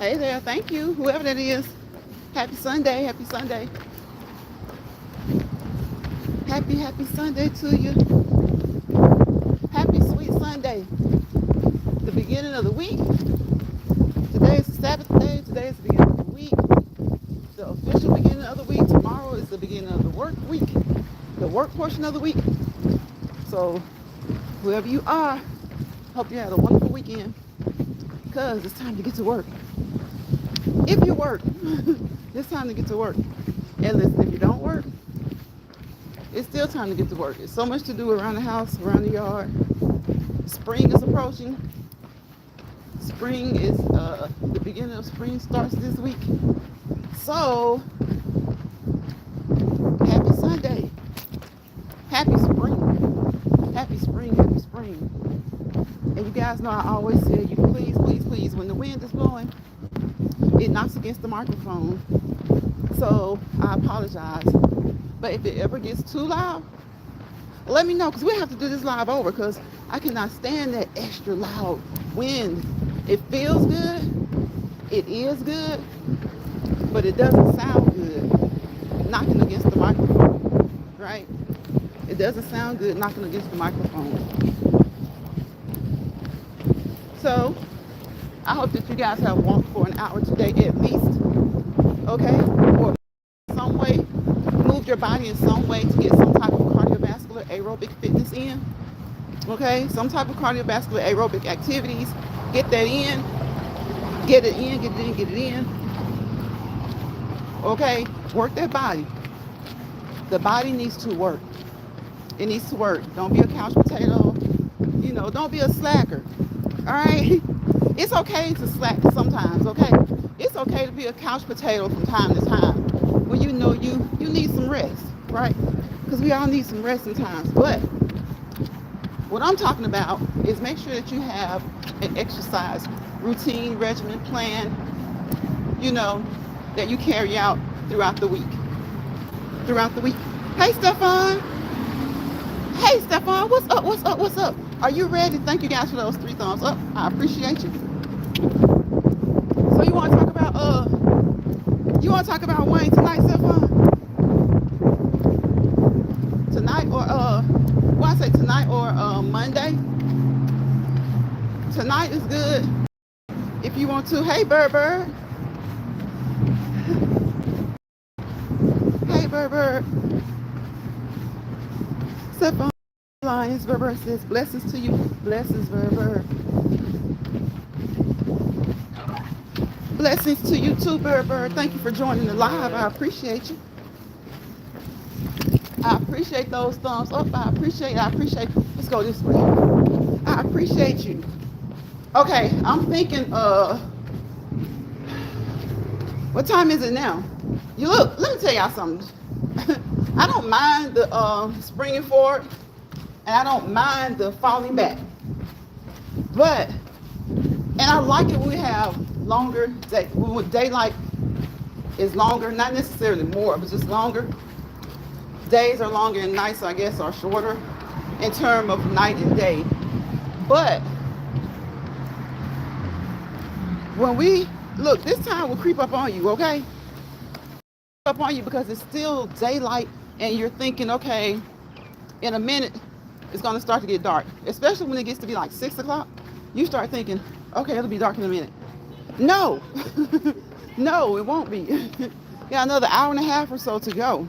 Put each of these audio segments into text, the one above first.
Hey there, thank you, whoever that is. Happy Sunday, happy Sunday. Happy Sunday to you. Happy sweet Sunday. The beginning of the week. Today is the Sabbath day. Today is the beginning of the week. The official beginning of the week. Tomorrow is the beginning of the work week. The work portion of the week. So whoever you are, hope you had a wonderful weekend. Because it's time to get to work. If you work, it's time to get to work. And listen, if you don't work, it's still time to get to work. There's so much to do around the house, around the yard. Spring is approaching. Spring is, the beginning of spring starts this week. So, happy Sunday. Happy spring. Happy spring, happy spring. And you guys know I always say, you please, please, please, when the wind is blowing, it knocks against the microphone. So, I apologize. But if it ever gets too loud, let me know, because we have to do this live over, because I cannot stand that extra loud wind. It feels good, it is good, but it doesn't sound good knocking against the microphone, right? It doesn't sound good knocking against the microphone. So, I hope that you guys have walked for an hour today at least, okay? Or some way, moved your body in some way to get some type of cardiovascular aerobic fitness in, okay? Some type of cardiovascular aerobic activities. Get that in, get it in, get it in, get it in, okay? Work that body. The body needs to work. It needs to work. Don't be a couch potato. You know, don't be a slacker, all right? It's okay to slack sometimes, okay? It's okay to be a couch potato from time to time when you know you need some rest, right? Because we all need some rest sometimes. But what I'm talking about is make sure that you have an exercise routine, regimen, plan, you know, that you carry out throughout the week. Throughout the week. Hey, Stefan. Hey, Stefan. What's up? What's up? What's up? Are you ready? Thank you guys for those 3 thumbs up. I appreciate you. So you want to talk about Wayne tonight, Stefan? Tonight or well, I say tonight or Monday. Tonight is good if you want to. Hey, Bird. Hey, Bird. Stefan Lions, Bird says blessings to you. Blessings, Bird. Blessings to you too, Bird. Thank you for joining the live. I appreciate you. I appreciate those thumbs up. I appreciate. Let's go this way. I appreciate you. Okay, I'm thinking, what time is it now? You look, let me tell y'all something. I don't mind the springing forward, and I don't mind the falling back. But, and I like it when we have longer day, when daylight is longer, not necessarily more, but just longer. Days are longer and nights, I guess, are shorter in terms of night and day. But when we look, this time will creep up on you, okay? Up on you because it's still daylight and you're thinking, okay, in a minute it's gonna start to get dark. Especially when it gets to be like 6 o'clock, you start thinking, okay, it'll be dark in a minute. No, no, it won't be. Yeah, another hour and a half or so to go.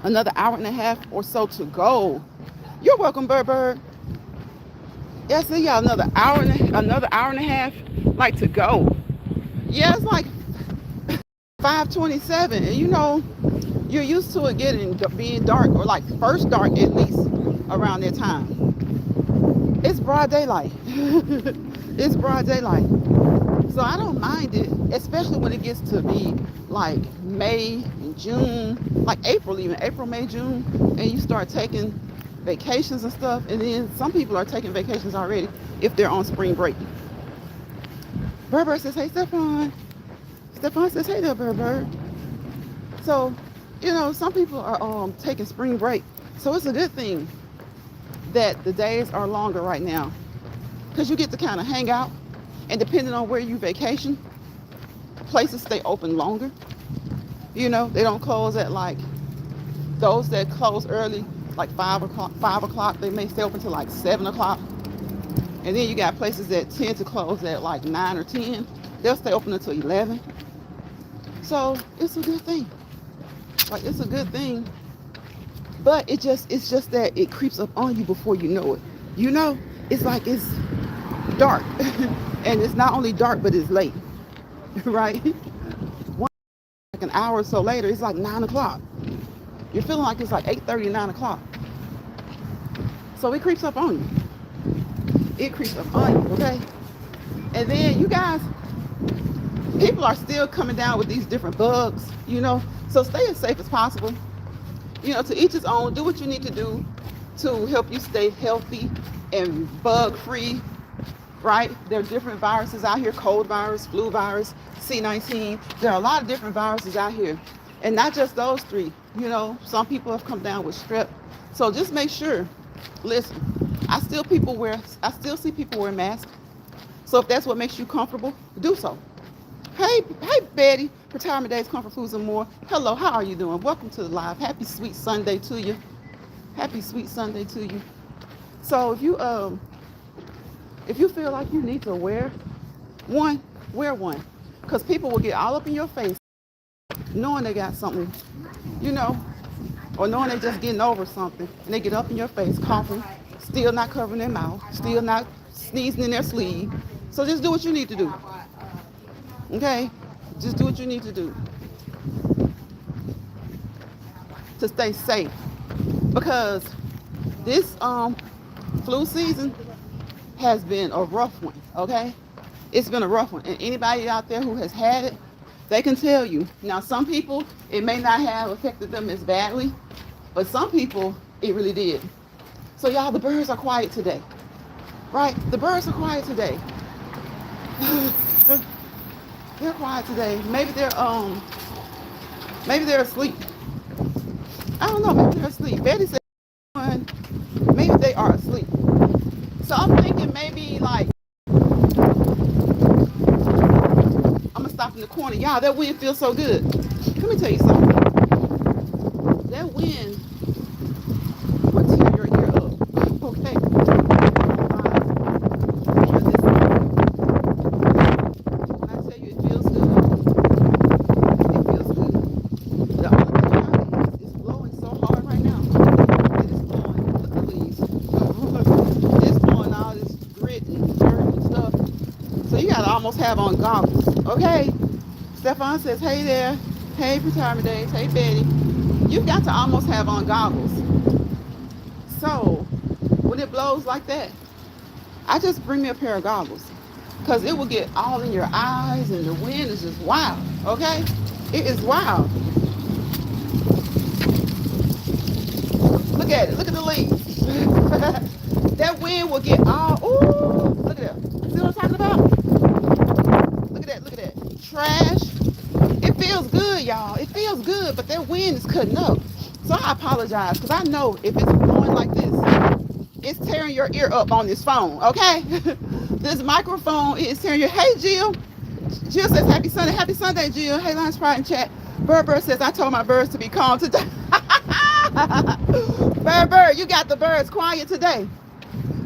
Another hour and a half or so to go. You're welcome, Bird. Yeah, see y'all, another hour and a half, like to go. Yeah, it's like 5:27, and you know, you're used to it being dark, or like first dark at least around that time. It's broad daylight. It's broad daylight. So I don't mind it, especially when it gets to be like May and June, like April even, April, May, June, and you start taking vacations and stuff, and then some people are taking vacations already if they're on spring break. Bird says, hey, Stefan. Stefan says, hey there, Bird. So, you know, some people are taking spring break. So it's a good thing that the days are longer right now, because you get to kind of hang out And depending on where you vacation, places stay open longer. You know, they don't close at like those that close early, like 5 o'clock. 5 o'clock, they may stay open till like 7 o'clock. And then you got places that tend to close at like 9 or 10. They'll stay open until 11. So it's a good thing. Like it's a good thing. But it's just that it creeps up on you before you know it. You know, it's like it's dark. And it's not only dark, but it's late. Right? Like an hour or so later, it's like 9 o'clock. You're feeling like it's like 8:30, 9 o'clock. So it creeps up on you. It creeps up on you, okay? And then you guys, people are still coming down with these different bugs, you know? So stay as safe as possible. You know, to each his own. Do what you need to do to help you stay healthy and bug free, right? There are different viruses out here, cold virus, flu virus, C19. There are a lot of different viruses out here. And not just those three. You know, some people have come down with strep. So just make sure, listen, I still see people wear masks. So if that's what makes you comfortable, do so. Hey Betty, Retirement Days, Comfort Foods and More. Hello, how are you doing? Welcome to the live. Happy sweet Sunday to you. Happy sweet Sunday to you. So if you feel like you need to wear one, because people will get all up in your face knowing they got something, you know, or knowing they just getting over something, and they get up in your face coughing, still not covering their mouth, still not sneezing in their sleeve. So just do what you need to do. Okay? Just do what you need to do to stay safe, because this flu season has been a rough one. Okay, it's been a rough one, and anybody out there who has had it, they can tell you. Now, some people, it may not have affected them as badly, but some people, it really did. So y'all, the birds are quiet today, right? The birds are quiet today. They're quiet today. Maybe they're asleep. I don't know. Maybe they're asleep. Betty said maybe they are asleep. So I'm thinking maybe like I'm gonna stop in the corner. Y'all, that wind feels so good. Let me tell you something. That wind will tear your ear up. Okay. When I tell you it feels good, it feels good. The only thing about it is it's blowing so hard right now. It is blowing. Look at the leaves. It's blowing all this grit and dirt and stuff. So you gotta almost have on goggles. Okay. Stefan says, hey there. Hey, Retirement Days. Hey, Betty. You've got to almost have on goggles. So when it blows like that, I just bring me a pair of goggles, because it will get all in your eyes, and the wind is just wild. Okay? It is wild. Look at it. Look at the leaves. That wind will get all, ooh, look at that. See what I'm talking about? Look at that. Look at that. Trash. It feels good, y'all. It feels good, but that wind is cutting up. So I apologize, because I know if it's blowing like this, it's tearing your ear up on this phone, okay? This microphone is tearing your, hey, Jill. Jill says, happy Sunday. Happy Sunday, Jill. Hey, Lions Pride in chat. Bird says, I told my birds to be calm today. Bird, you got the birds quiet today.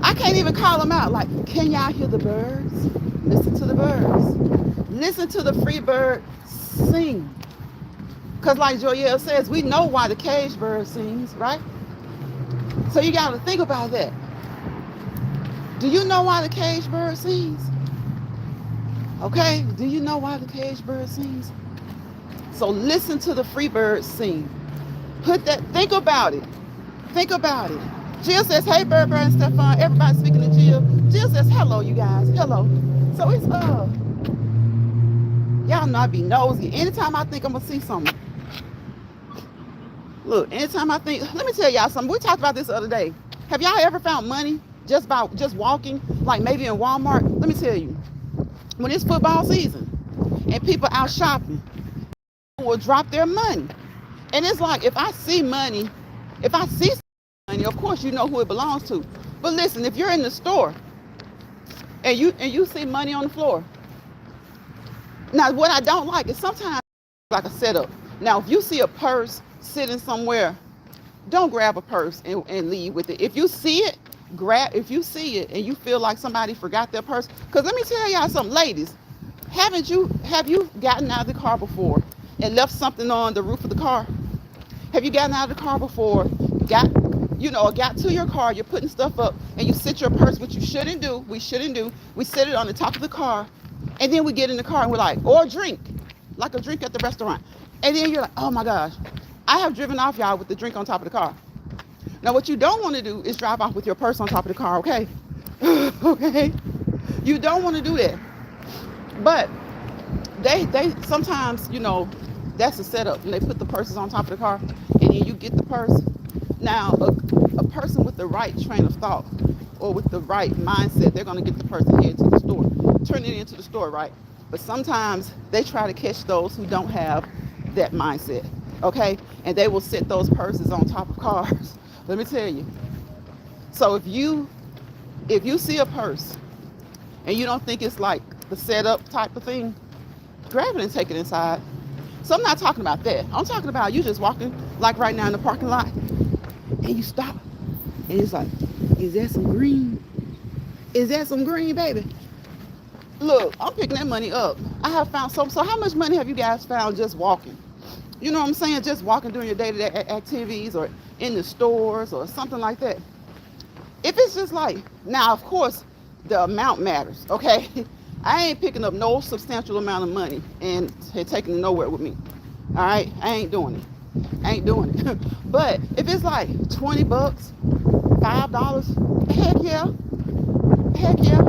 I can't even call them out. Like, can y'all hear the birds? Listen to the birds. Listen to the free bird sing. Because like Joyelle says, we know why the cage bird sings, right? So you got to think about that. Do you know why the cage bird sings? Okay, do you know why the cage bird sings? So listen to the free bird sing. Think about it. Think about it. Jill says, hey, Bird and Stefan. Everybody speaking to Jill. Jill says, hello, you guys. Hello. So it's, y'all know I be nosy. Anytime I think I'm going to see something. Look, anytime I think, let me tell y'all something. We talked about this the other day. Have y'all ever found money just walking, like maybe in Walmart? Let me tell you, when it's football season and people out shopping, will drop their money. And it's like, if I see money, of course you know who it belongs to. But listen, if you're in the store and you see money on the floor. Now, what I don't like is sometimes like a setup. Now, if you see a purse sitting somewhere, don't grab a purse and leave with it. If you see it, grab. If you see it and you feel like somebody forgot their purse, because let me tell y'all something, ladies. Have you gotten out of the car before and left something on the roof of the car? Have you gotten out of the car before, got to your car, you're putting stuff up, and you sit your purse, which you shouldn't do. We shouldn't do. We sit it on the top of the car, and then we get in the car and we're like, or a drink, like a drink at the restaurant. And then you're like, oh my gosh, I have driven off, y'all, with the drink on top of the car. Now, what you don't want to do is drive off with your purse on top of the car, okay? Okay? You don't want to do that. But they sometimes, that's a setup. And they put the purses on top of the car, and then you get the purse. Now, a person with the right train of thought or with the right mindset, they're going to get the purse and head to the store, turn it into the store, right? But sometimes they try to catch those who don't have that mindset, okay? And they will set those purses on top of cars. Let me tell you. So if you see a purse and you don't think it's like the setup type of thing, grab it and take it inside. So I'm not talking about that. I'm talking about you just walking, like right now in the parking lot, and you stop, and it's like, is that some green? Is that some green, baby? Look, I'm picking that money up. I have found some. So how much money have you guys found just walking? You know what I'm saying? Just walking during your day-to-day activities or in the stores or something like that. If it's just like, now, of course, the amount matters, okay? I ain't picking up no substantial amount of money and taking it nowhere with me. All right? I ain't doing it. But if it's like 20 bucks, $5, heck yeah. Heck yeah.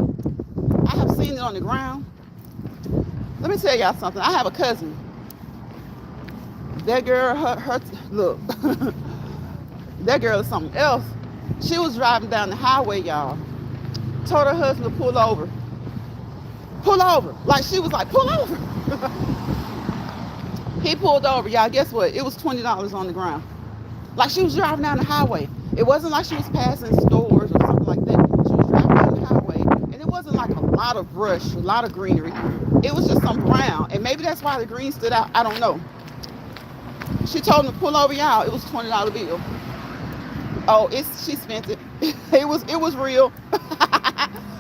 I have seen it on the ground. Let me tell y'all something. I have a cousin. That girl, look, that girl is something else. She was driving down the highway, y'all. Told her husband to pull over. Pull over. Like she was like, pull over. He pulled over, y'all. Guess what? It was $20 on the ground. Like she was driving down the highway. It wasn't like she was passing stores or something like that. She was driving down the highway, and it wasn't like a lot of brush, a lot of greenery. It was just some brown, and maybe that's why the green stood out. I don't know. She told him to pull over, y'all. It was a $20 bill. Oh, she spent it. It was real.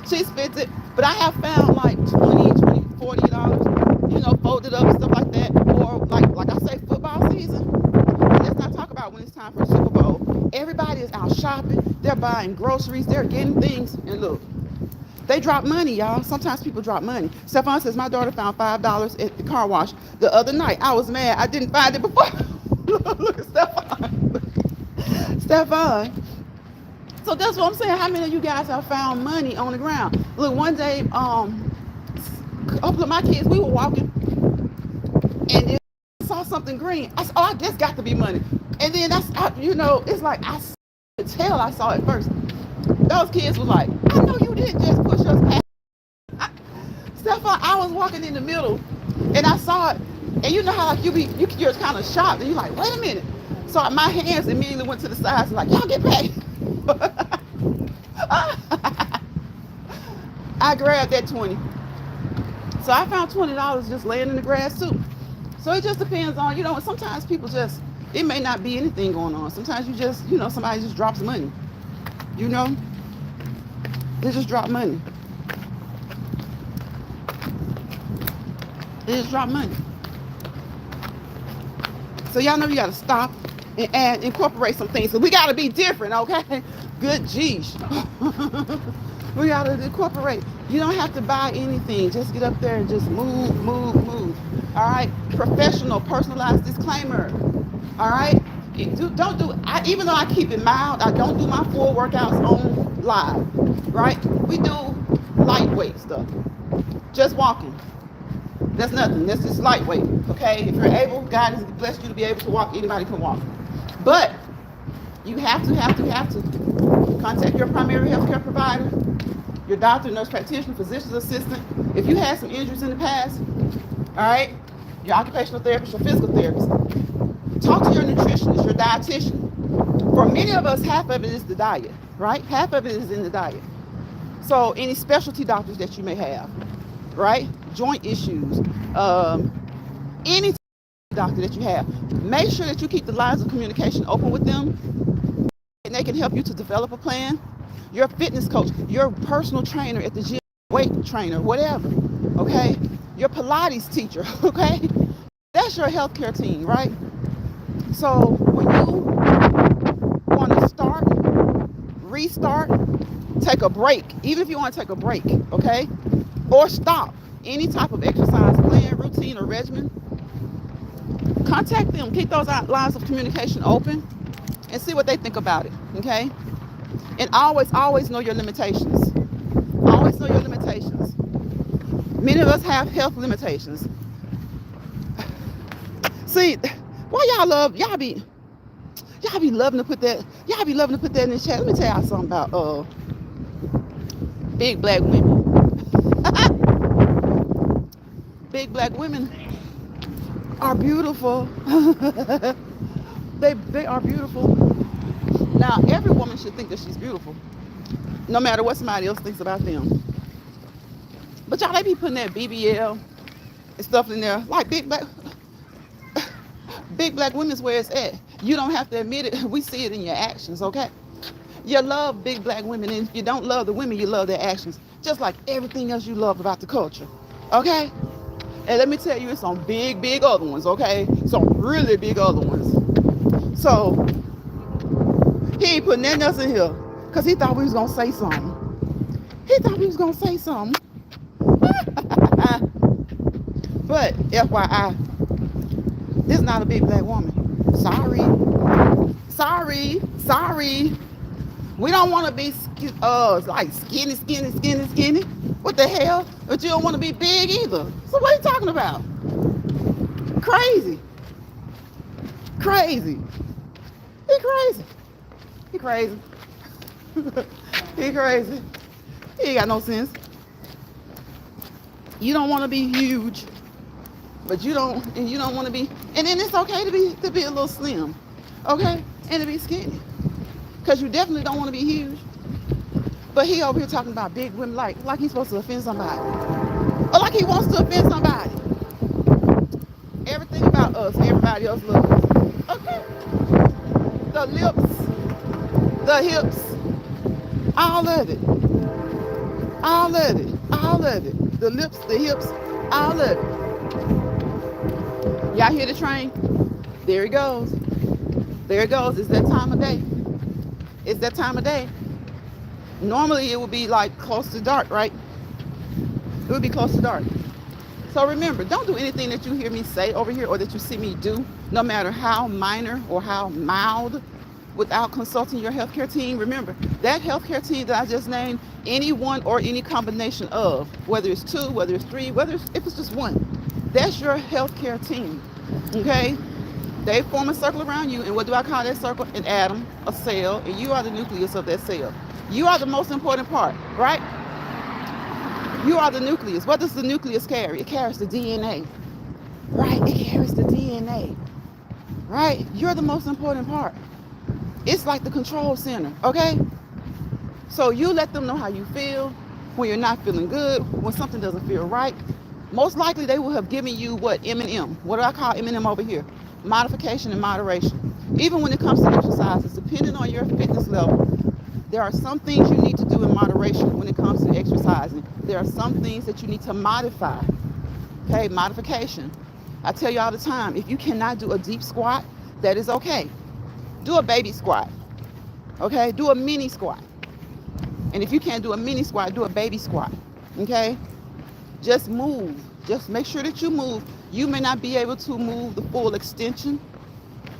She spent it. But I have found like $40, folded up and stuff like that. Or like I say, football season. Let's not talk about when it's time for the Super Bowl. Everybody is out shopping. They're buying groceries. They're getting things. And look, they drop money, y'all. Sometimes people drop money. Stephon says, my daughter found $5 at the car wash the other night. I was mad. I didn't find it before. Look at Stephon. Stephon. So that's what I'm saying. How many of you guys have found money on the ground? Look, one day, a couple of my kids, we were walking, and then I saw something green. I said, oh, that's got to be money. And then it's like I could tell I saw it first. Those kids were like, I know you didn't just push us past. Stephon, I was walking in the middle, and I saw it, and you know how like you're kind of shocked, and you're like, wait a minute. So my hands immediately went to the sides, like, y'all get back. I grabbed that 20. So I found $20 just laying in the grass too. So it just depends on, sometimes people just, it may not be anything going on. Sometimes you just, somebody just drops money. They just drop money. They just drop money. So y'all know you gotta stop and incorporate some things. So we gotta be different, okay? Good geez. We gotta incorporate. You don't have to buy anything. Just get up there and just move. All right? Professional, personalized disclaimer. All right? Even though I keep it mild, I don't do my full workouts on live. Right? We do lightweight stuff. Just walking. That's nothing. That's just lightweight. Okay? If you're able, God has blessed you to be able to walk. Anybody can walk. But you have to contact your primary healthcare provider, your doctor, nurse practitioner, physician's assistant. If you had some injuries in the past, all right, your occupational therapist, your physical therapist. Talk to your nutritionist, your dietitian. For many of us, half of it is the diet, right? Half of it is in the diet. So any specialty doctors that you may have, right? Joint issues, any doctor that you have, make sure that you keep the lines of communication open with them, and they can help you to develop a plan. Your fitness coach, your personal trainer at the gym, weight trainer, whatever, okay? Your Pilates teacher, okay? That's your healthcare team, right? So when you want to start, restart, take a break, even if you want to take a break, okay? Or stop any type of exercise plan, routine, or regimen, contact them. Keep those lines of communication open and see what they think about it, okay? And always know your limitations. Always know your limitations. Many of us have health limitations. See, why y'all be loving to put that in the chat. Let me tell y'all something about big black women. Big black women are beautiful. they are beautiful. Now, every woman should think that she's beautiful, no matter what somebody else thinks about them. But y'all, they be putting that BBL and stuff in there, like big black women's where it's at. You don't have to admit it. We see it in your actions, okay? You love big black women, and if you don't love the women, you love their actions, just like everything else you love about the culture, okay? And let me tell you, it's some big other ones, okay? Some really big other ones. So he ain't putting nothing else in here because he thought we was gonna say something. But FYI, this is not a big black woman. Sorry. We don't want to be like skinny. What the hell? But you don't want to be big either. So what are you talking about? Crazy. He crazy. He crazy. He ain't got no sense. You don't want to be huge, but you don't want to be, and then it's okay to be a little slim, okay, and to be skinny, because you definitely don't want to be huge. But he over here talking about big women like he's supposed to offend somebody, or like he wants to offend somebody. Everything about us, everybody else loves. Okay, the lips, the hips, all of it. The lips, the hips, all of it. Y'all hear the train? There it goes. It's that time of day. Normally it would be like close to dark, right? It would be close to dark. So remember, don't do anything that you hear me say over here or that you see me do, no matter how minor or how mild, without consulting your healthcare team. Remember, that healthcare team that I just named, any one or any combination of, whether it's two, whether it's three, if it's just one, that's your healthcare team, okay? They form a circle around you, and what do I call that circle? An atom, a cell, and you are the nucleus of that cell. You are the most important part, right? You are the nucleus. What does the nucleus carry? It carries the DNA, right? It carries the DNA, right? You're the most important part. It's like the control center, okay? So you let them know how you feel when you're not feeling good, when something doesn't feel right. Most likely they will have given you what? M&M. What do I call M&M over here? Modification and moderation. Even when it comes to exercises, depending on your fitness level, there are some things you need to do in moderation when it comes to exercising. There are some things that you need to modify. Okay, modification. I tell you all the time, if you cannot do a deep squat, that is okay. Do a baby squat. Okay, do a mini squat. And if you can't do a mini squat, do a baby squat. Okay, just move. Just make sure that you move. You may not be able to move the full extension,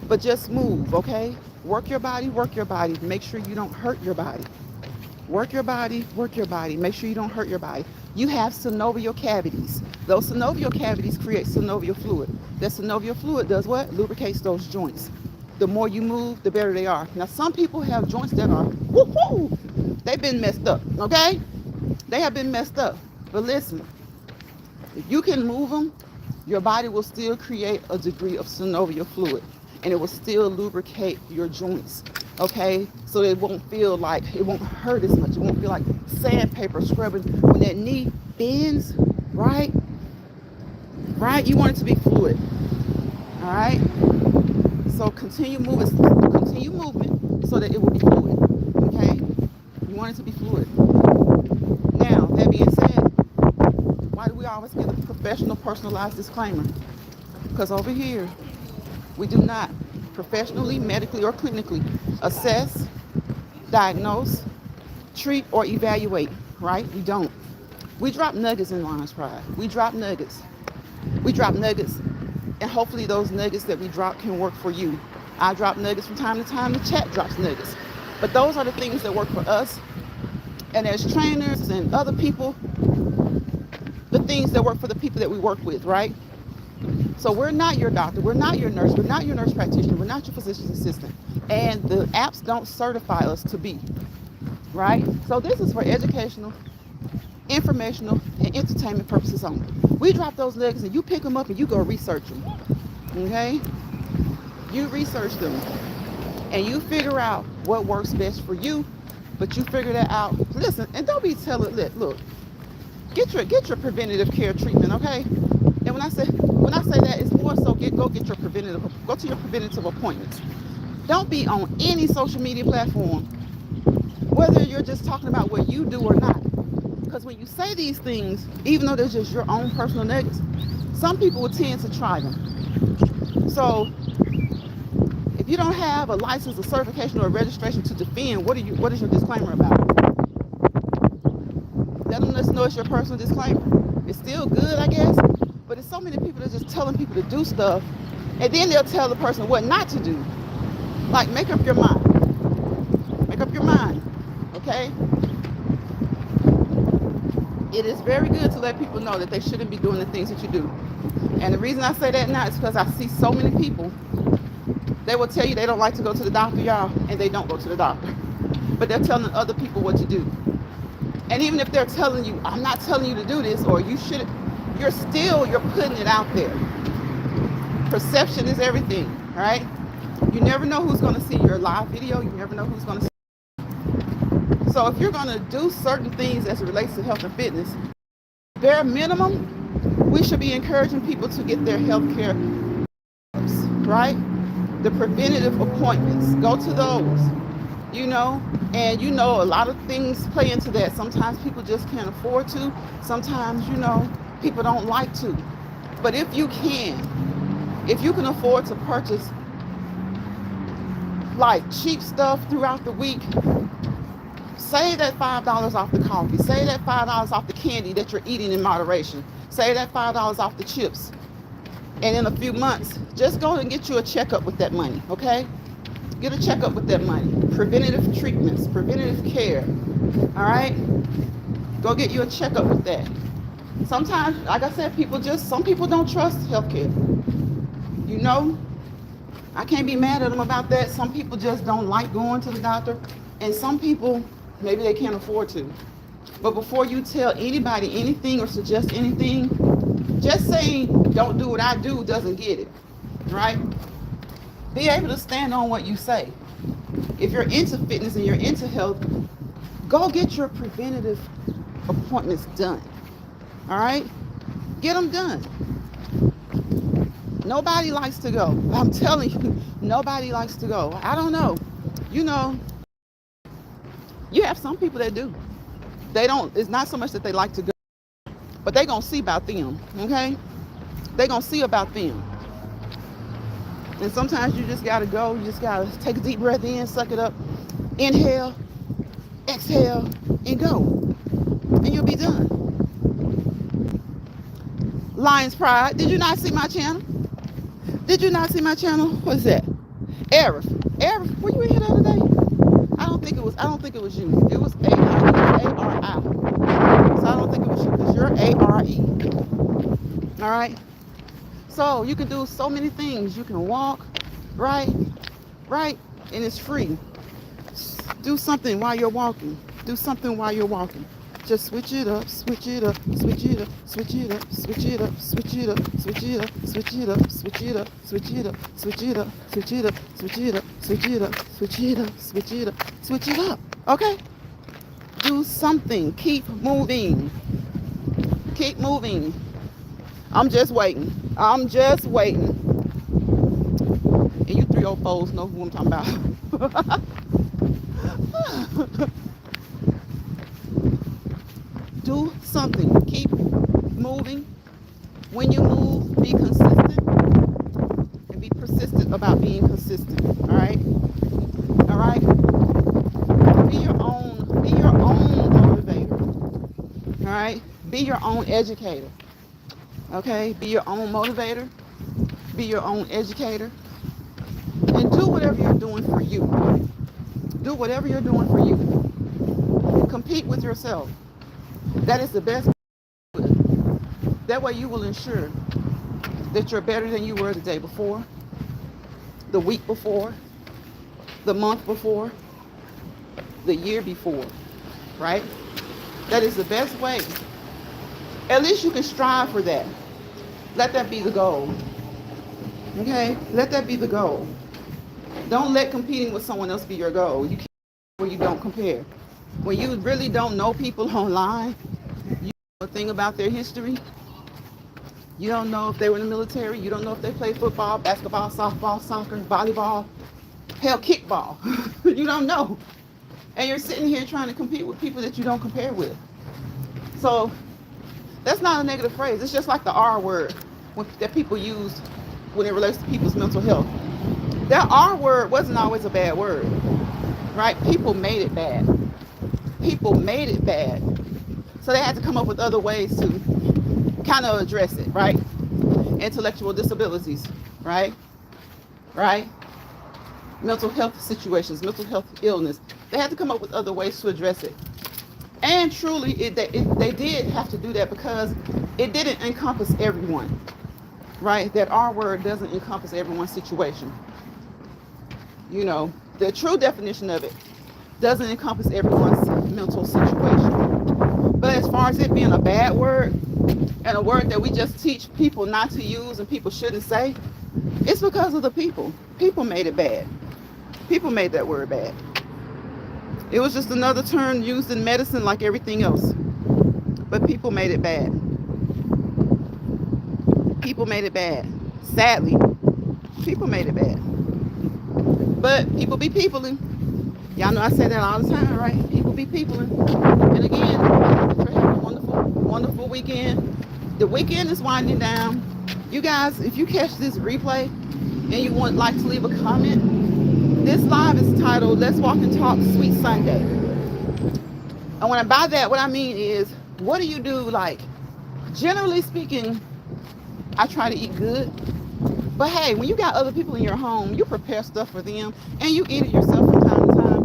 but just move, okay? Work your body. Make sure you don't hurt your body. Work your body. Make sure you don't hurt your body. You have synovial cavities. Those synovial cavities create synovial fluid. That synovial fluid does what? Lubricates those joints. The more you move, the better they are. Now, some people have joints that are, woo-hoo, they've been messed up, okay? They have been messed up. But listen, if you can move them, your body will still create a degree of synovial fluid, and it will still lubricate your joints. okay? So it won't feel like, it won't hurt as much. It won't feel like sandpaper scrubbing when that knee bends, right? Right? You want it to be fluid, all right? So continue moving so that it will be fluid, okay? You want it to be fluid. Now, that being said, why do we always give a professional, personalized disclaimer? Because over here, we do not professionally, medically, or clinically assess, diagnose, treat, or evaluate, right? We don't. We drop nuggets in Lions Pride. We drop nuggets. And hopefully those nuggets that we drop can work for you. I drop nuggets from time to time. The chat drops nuggets. But those are the things that work for us. And as trainers and other people, the things that work for the people that we work with, right? So we're not your doctor, we're not your nurse, we're not your nurse practitioner, we're not your physician's assistant. And the apps don't certify us to be, right? So this is for educational, informational, and entertainment purposes only. We drop those nuggets and you pick them up and you go research them, okay? You research them and you figure out what works best for you, but you figure that out. Listen, and don't be telling, look, get your preventative care treatment, okay? And when I say that, it's more so go to your preventative appointments. Don't be on any social media platform, whether you're just talking about what you do or not. Because when you say these things, even though they're just your own personal nuggets, some people will tend to try them. So if you don't have a license, a certification, or a registration to defend, what is your disclaimer about? Let them know it's your personal disclaimer. It's still good, I guess, but it's so many people that are just telling people to do stuff, and then they'll tell the person what not to do. Like, make up your mind. Make up your mind, okay? It is very good to let people know that they shouldn't be doing the things that you do. And the reason I say that now is because I see so many people, they will tell you they don't like to go to the doctor, y'all, and they don't go to the doctor. But they're telling other people what to do. And even if they're telling you, I'm not telling you to do this, or you shouldn't, you're putting it out there. Perception is everything, right? You never know who's going to see your live video. You never know who's going to see. So if you're going to do certain things as it relates to health and fitness, bare minimum, we should be encouraging people to get their health care, right? The preventative appointments, go to those, and a lot of things play into that. Sometimes people just can't afford to. Sometimes, people don't like to. But if you can afford to purchase like cheap stuff throughout the week, save that $5 off the coffee, save that $5 off the candy that you're eating in moderation, save that $5 off the chips. And in a few months, just go and get you a checkup with that money, okay? Get a checkup with that money. Preventative treatments, preventative care, all right? Go get you a checkup with that. Sometimes, like I said, some people don't trust healthcare. I can't be mad at them about that. Some people just don't like going to the doctor. And some people, maybe they can't afford to. But before you tell anybody anything or suggest anything, just saying don't do what I do doesn't get it, right? Be able to stand on what you say. If you're into fitness and you're into health, go get your preventative appointments done, all right? Get them done. Nobody likes to go. I'm telling you, nobody likes to go. I don't know. You have some people that do. It's not so much that they like to go, but they're going to see about them, okay? They're going to see about them. And sometimes you just got to go. You just got to take a deep breath in, suck it up, inhale, exhale, and go. And you'll be done. Lions Pride, did you not see my channel? Did you not see my channel? What's that? Arif, were you in here the other day? I don't think it was you. It was A-R-I. So I don't think it was you because you're A-R-E. All right? So you can do so many things. You can walk, right? And it's free. Do something while you're walking. Just switch it up, switch it up, switch it up, switch it up, switch it up, switch it up, switch it up, switch it up, switch it up, switch it up, switch it up, switch it up, switch it up, switch it up, switch it up, switch it up, switch it up. Okay? Do something. Keep moving. Keep moving. I'm just waiting. I'm just waiting. And you 3 old folks know who I'm talking about. Do something. Keep moving. When you move, be consistent and be persistent about being consistent. All right? All right? Be your own motivator. All right? Be your own educator. Okay? Be your own motivator. Be your own educator. And do whatever you're doing for you. Do whatever you're doing for you. Compete with yourself. That is the best. That way you will ensure that you're better than you were the day before, the week before, the month before, the year before, right? That is the best way. At least you can strive for that. Let that be the goal. Okay? Let that be the goal. Don't let competing with someone else be your goal. You can't where you don't compare. When you really don't know people online, you know a thing about their history. You don't know if they were in the military. You don't know if they played football, basketball, softball, soccer, volleyball, hell, kickball. You don't know. And you're sitting here trying to compete with people that you don't compare with. So that's not a negative phrase. It's just like the R word that people use when it relates to people's mental health. That R word wasn't always a bad word, right? People made it bad. People made it bad. So they had to come up with other ways to kind of address it, right? Intellectual disabilities, right? Right? Mental health situations, mental health illness. They had to come up with other ways to address it. And truly, they did have to do that because it didn't encompass everyone, right? That R word doesn't encompass everyone's situation. You know, the true definition of it doesn't encompass everyone's mental situation. But as far as it being a bad word and a word that we just teach people not to use and people shouldn't say, it's because of the people. People made it bad. People made that word bad. It was just another term used in medicine like everything else. But people made it bad. People made it bad. Sadly, people made it bad. But people be peopling. Y'all know I say that all the time, right? People be peopling. And again, we're having a wonderful, wonderful weekend. The weekend is winding down. You guys, if you catch this replay and you would like to leave a comment, this live is titled Let's Walk and Talk Sweet Sunday. And when I by that, what I mean is, what do you do? Like, generally speaking, I try to eat good. But hey, when you got other people in your home, you prepare stuff for them and you eat it yourself from time to time.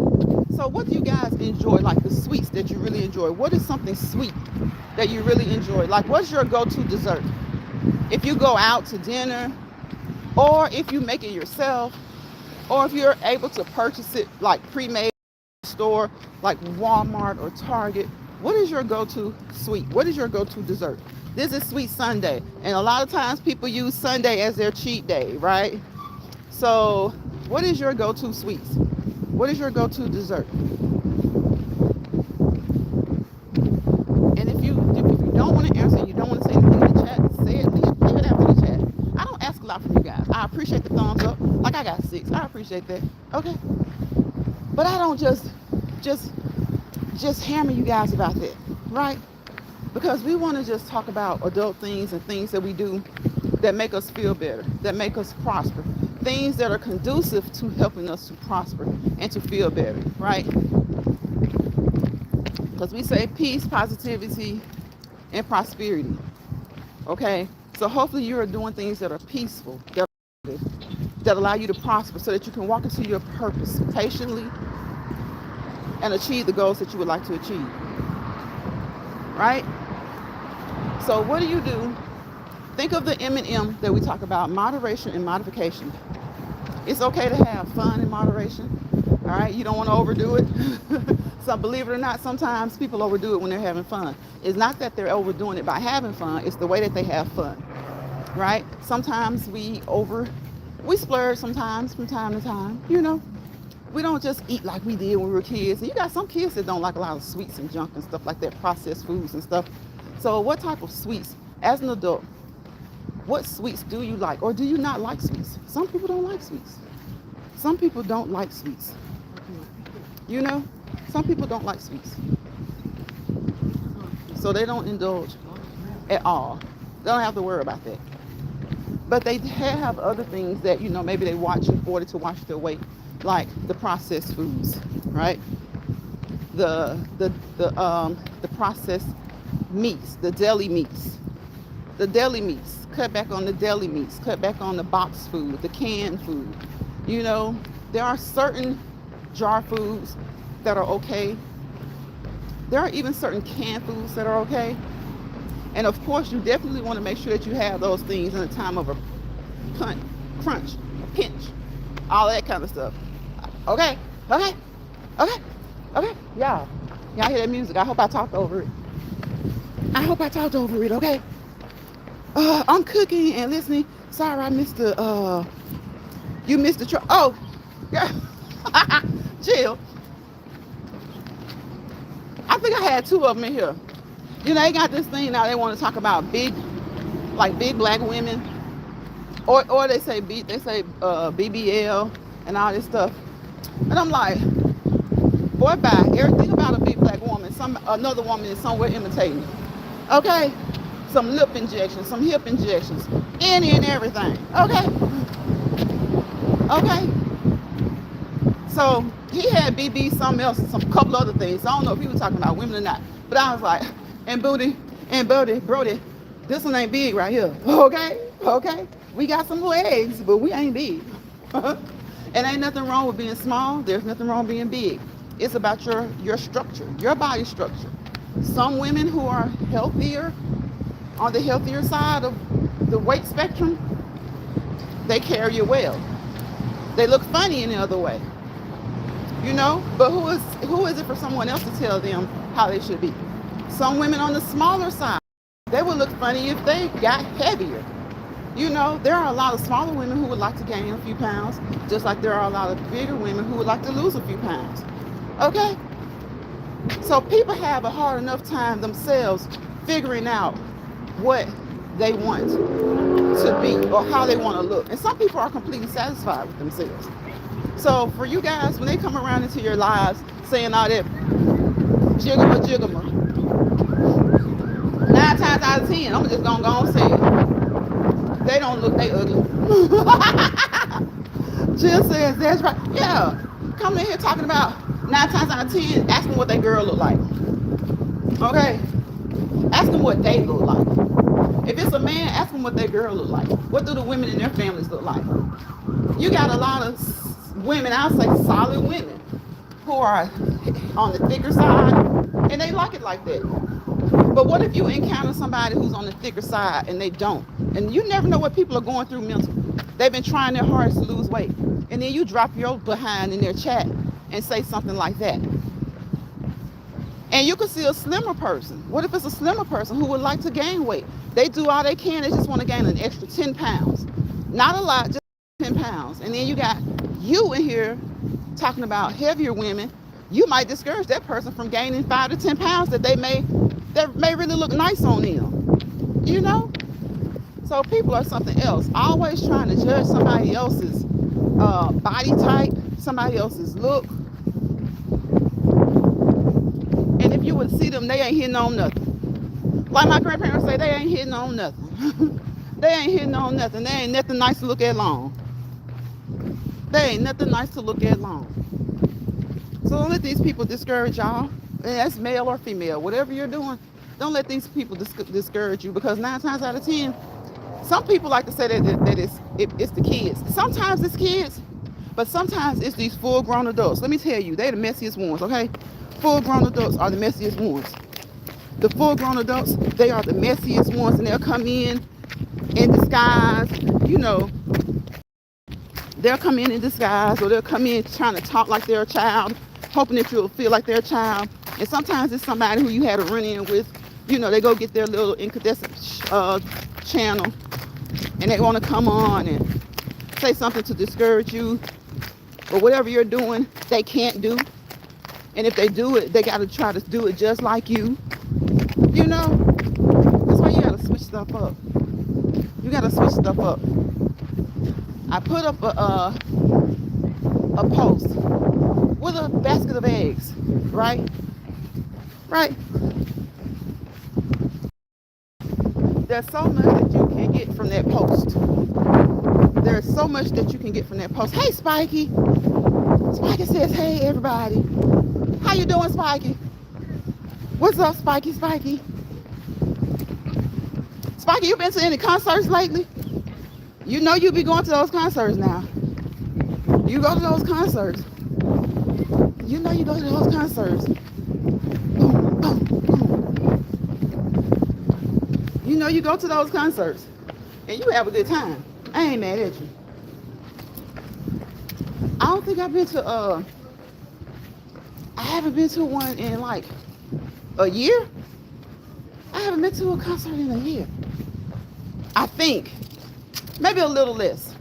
So what do you guys enjoy? Like the sweets that you really enjoy. What is something sweet that you really enjoy? Like what's your go-to dessert? If you go out to dinner, or if you make it yourself, or if you're able to purchase it like pre-made store like Walmart or Target, what is your go-to sweet? What is your go-to dessert? This is Sweet Sunday, and a lot of times people use Sunday as their cheat day, right? So what is your go-to sweets? What is your go-to dessert? And if you don't want to answer, you don't want to say anything in the chat, say it, leave it after the chat. I don't ask a lot from you guys. I appreciate the thumbs up. Like I got 6. I appreciate that. Okay. But I don't just hammer you guys about that, right? Because we want to just talk about adult things and things that we do that make us feel better, that make us prosper, things that are conducive to helping us to prosper and to feel better, right? Because we say peace, positivity, and prosperity, okay? So hopefully you are doing things that are peaceful, that allow you to prosper so that you can walk into your purpose patiently and achieve the goals that you would like to achieve, right? So what do you do? Think of the M&M that we talk about, moderation and modification. It's okay to have fun in moderation. All right, you don't want to overdo it. So believe it or not, sometimes people overdo it when they're having fun. It's not that they're overdoing it by having fun, it's the way that they have fun, right? Sometimes we splurge sometimes from time to time, We don't just eat like we did when we were kids. And you got some kids that don't like a lot of sweets and junk and stuff like that, processed foods and stuff. So what type of sweets, as an adult, what sweets do you like? Or do you not like sweets? Some people don't like sweets. Some people don't like sweets. You know, some people don't like sweets. So they don't indulge at all. They don't have to worry about that. But they have other things that, maybe they watch in order to watch their weight, like the processed foods, right? The processed meats, the deli meats. The deli meats. Cut back on the deli meats. Cut back on the box food, the canned food. There are certain jar foods that are okay. There are even certain canned foods that are okay. And of course, you definitely want to make sure that you have those things in a time of a crunch, a pinch, all that kind of stuff. Okay. Y'all hear that music? I hope I talked over it. Okay. I'm cooking and listening. Sorry, I missed you missed the truck. Oh, yeah. Jill. I think I had two of them in here. They got this thing now. They want to talk about big black women, or they say BBL and all this stuff. And I'm like, boy, bye. Everything about a big black woman, another woman is somewhere imitating it. Okay, some lip injections, some hip injections, any and everything. Okay. So he had BB, something else, some couple other things. I don't know if he was talking about women or not, but I was like, and Brody, this one ain't big right here. Okay. We got some legs, but we ain't big. And ain't nothing wrong with being small. There's nothing wrong with being big. It's about your structure, your body structure. Some women who are healthier, on the healthier side of the weight spectrum, they carry you well. They look funny in the other way. But who is it for someone else to tell them how they should be? Some women on the smaller side, they would look funny if they got heavier. There are a lot of smaller women who would like to gain a few pounds, just like there are a lot of bigger women who would like to lose a few pounds. Okay? So people have a hard enough time themselves figuring out what they want to be or how they want to look. And some people are completely satisfied with themselves. So for you guys, when they come around into your lives saying all that jiggle, 9 times out of 10, I'm just gonna go and say it. They don't look, they ugly. Jill says that's right. Yeah, coming in here talking about 9 times out of 10, ask them what their girl look like. Okay, ask them what they look like. If it's a man, ask them what their girl look like. What do the women in their families look like? You got a lot of women, I'll say solid women, who are on the thicker side, and they like it like that. But what if you encounter somebody who's on the thicker side and they don't? And you never know what people are going through mentally. They've been trying their hardest to lose weight. And then you drop your behind in their chat and say something like that. And you could see a slimmer person. What if it's a slimmer person who would like to gain weight? They do all they can. They just want to gain an extra 10 pounds. Not a lot, just 10 pounds. And then you got you in here talking about heavier women. You might discourage that person from gaining 5 to 10 pounds that may really look nice on them. So people are something else. Always trying to judge somebody else's body type, somebody else's look. And if you would see them, they ain't hitting on nothing. Like my grandparents say, they ain't hitting on nothing. They ain't hitting on nothing. They ain't nothing nice to look at long. So don't let these people discourage y'all. And that's male or female. Whatever you're doing, don't let these people discourage you, because 9 times out of 10, some people like to say that it's the kids. Sometimes it's kids, but sometimes it's these full-grown adults. Let me tell you, they're the messiest ones, okay? Full-grown adults are the messiest ones. The full-grown adults, they are the messiest ones, and they'll come in disguise, they'll come in disguise, or they'll come in trying to talk like they're a child, hoping that you'll feel like they're a child. And sometimes it's somebody who you had a run-in with. You know, they go get their little incandescent channel, and they want to come on and say something to discourage you, or whatever you're doing, they can't do. And if they do it, they got to try to do it just like you. You know, that's why you got to switch stuff up. You got to switch stuff up. I put up a post with a basket of eggs, right? Right. There's so much that you can get from that post. There's so much that you can get from that post. Hey, Spiky. Spiky says, hey, everybody. How you doing, Spiky? What's up, Spiky? Spiky, you been to any concerts lately? You know you be going to those concerts now. You go to those concerts. You know you go to those concerts. Boom, boom, boom. You know you go to those concerts. And you have a good time. I ain't mad at you. I don't think I've been to, I haven't been to one in like a year. I haven't been to a concert in a year. I think. Maybe a little less.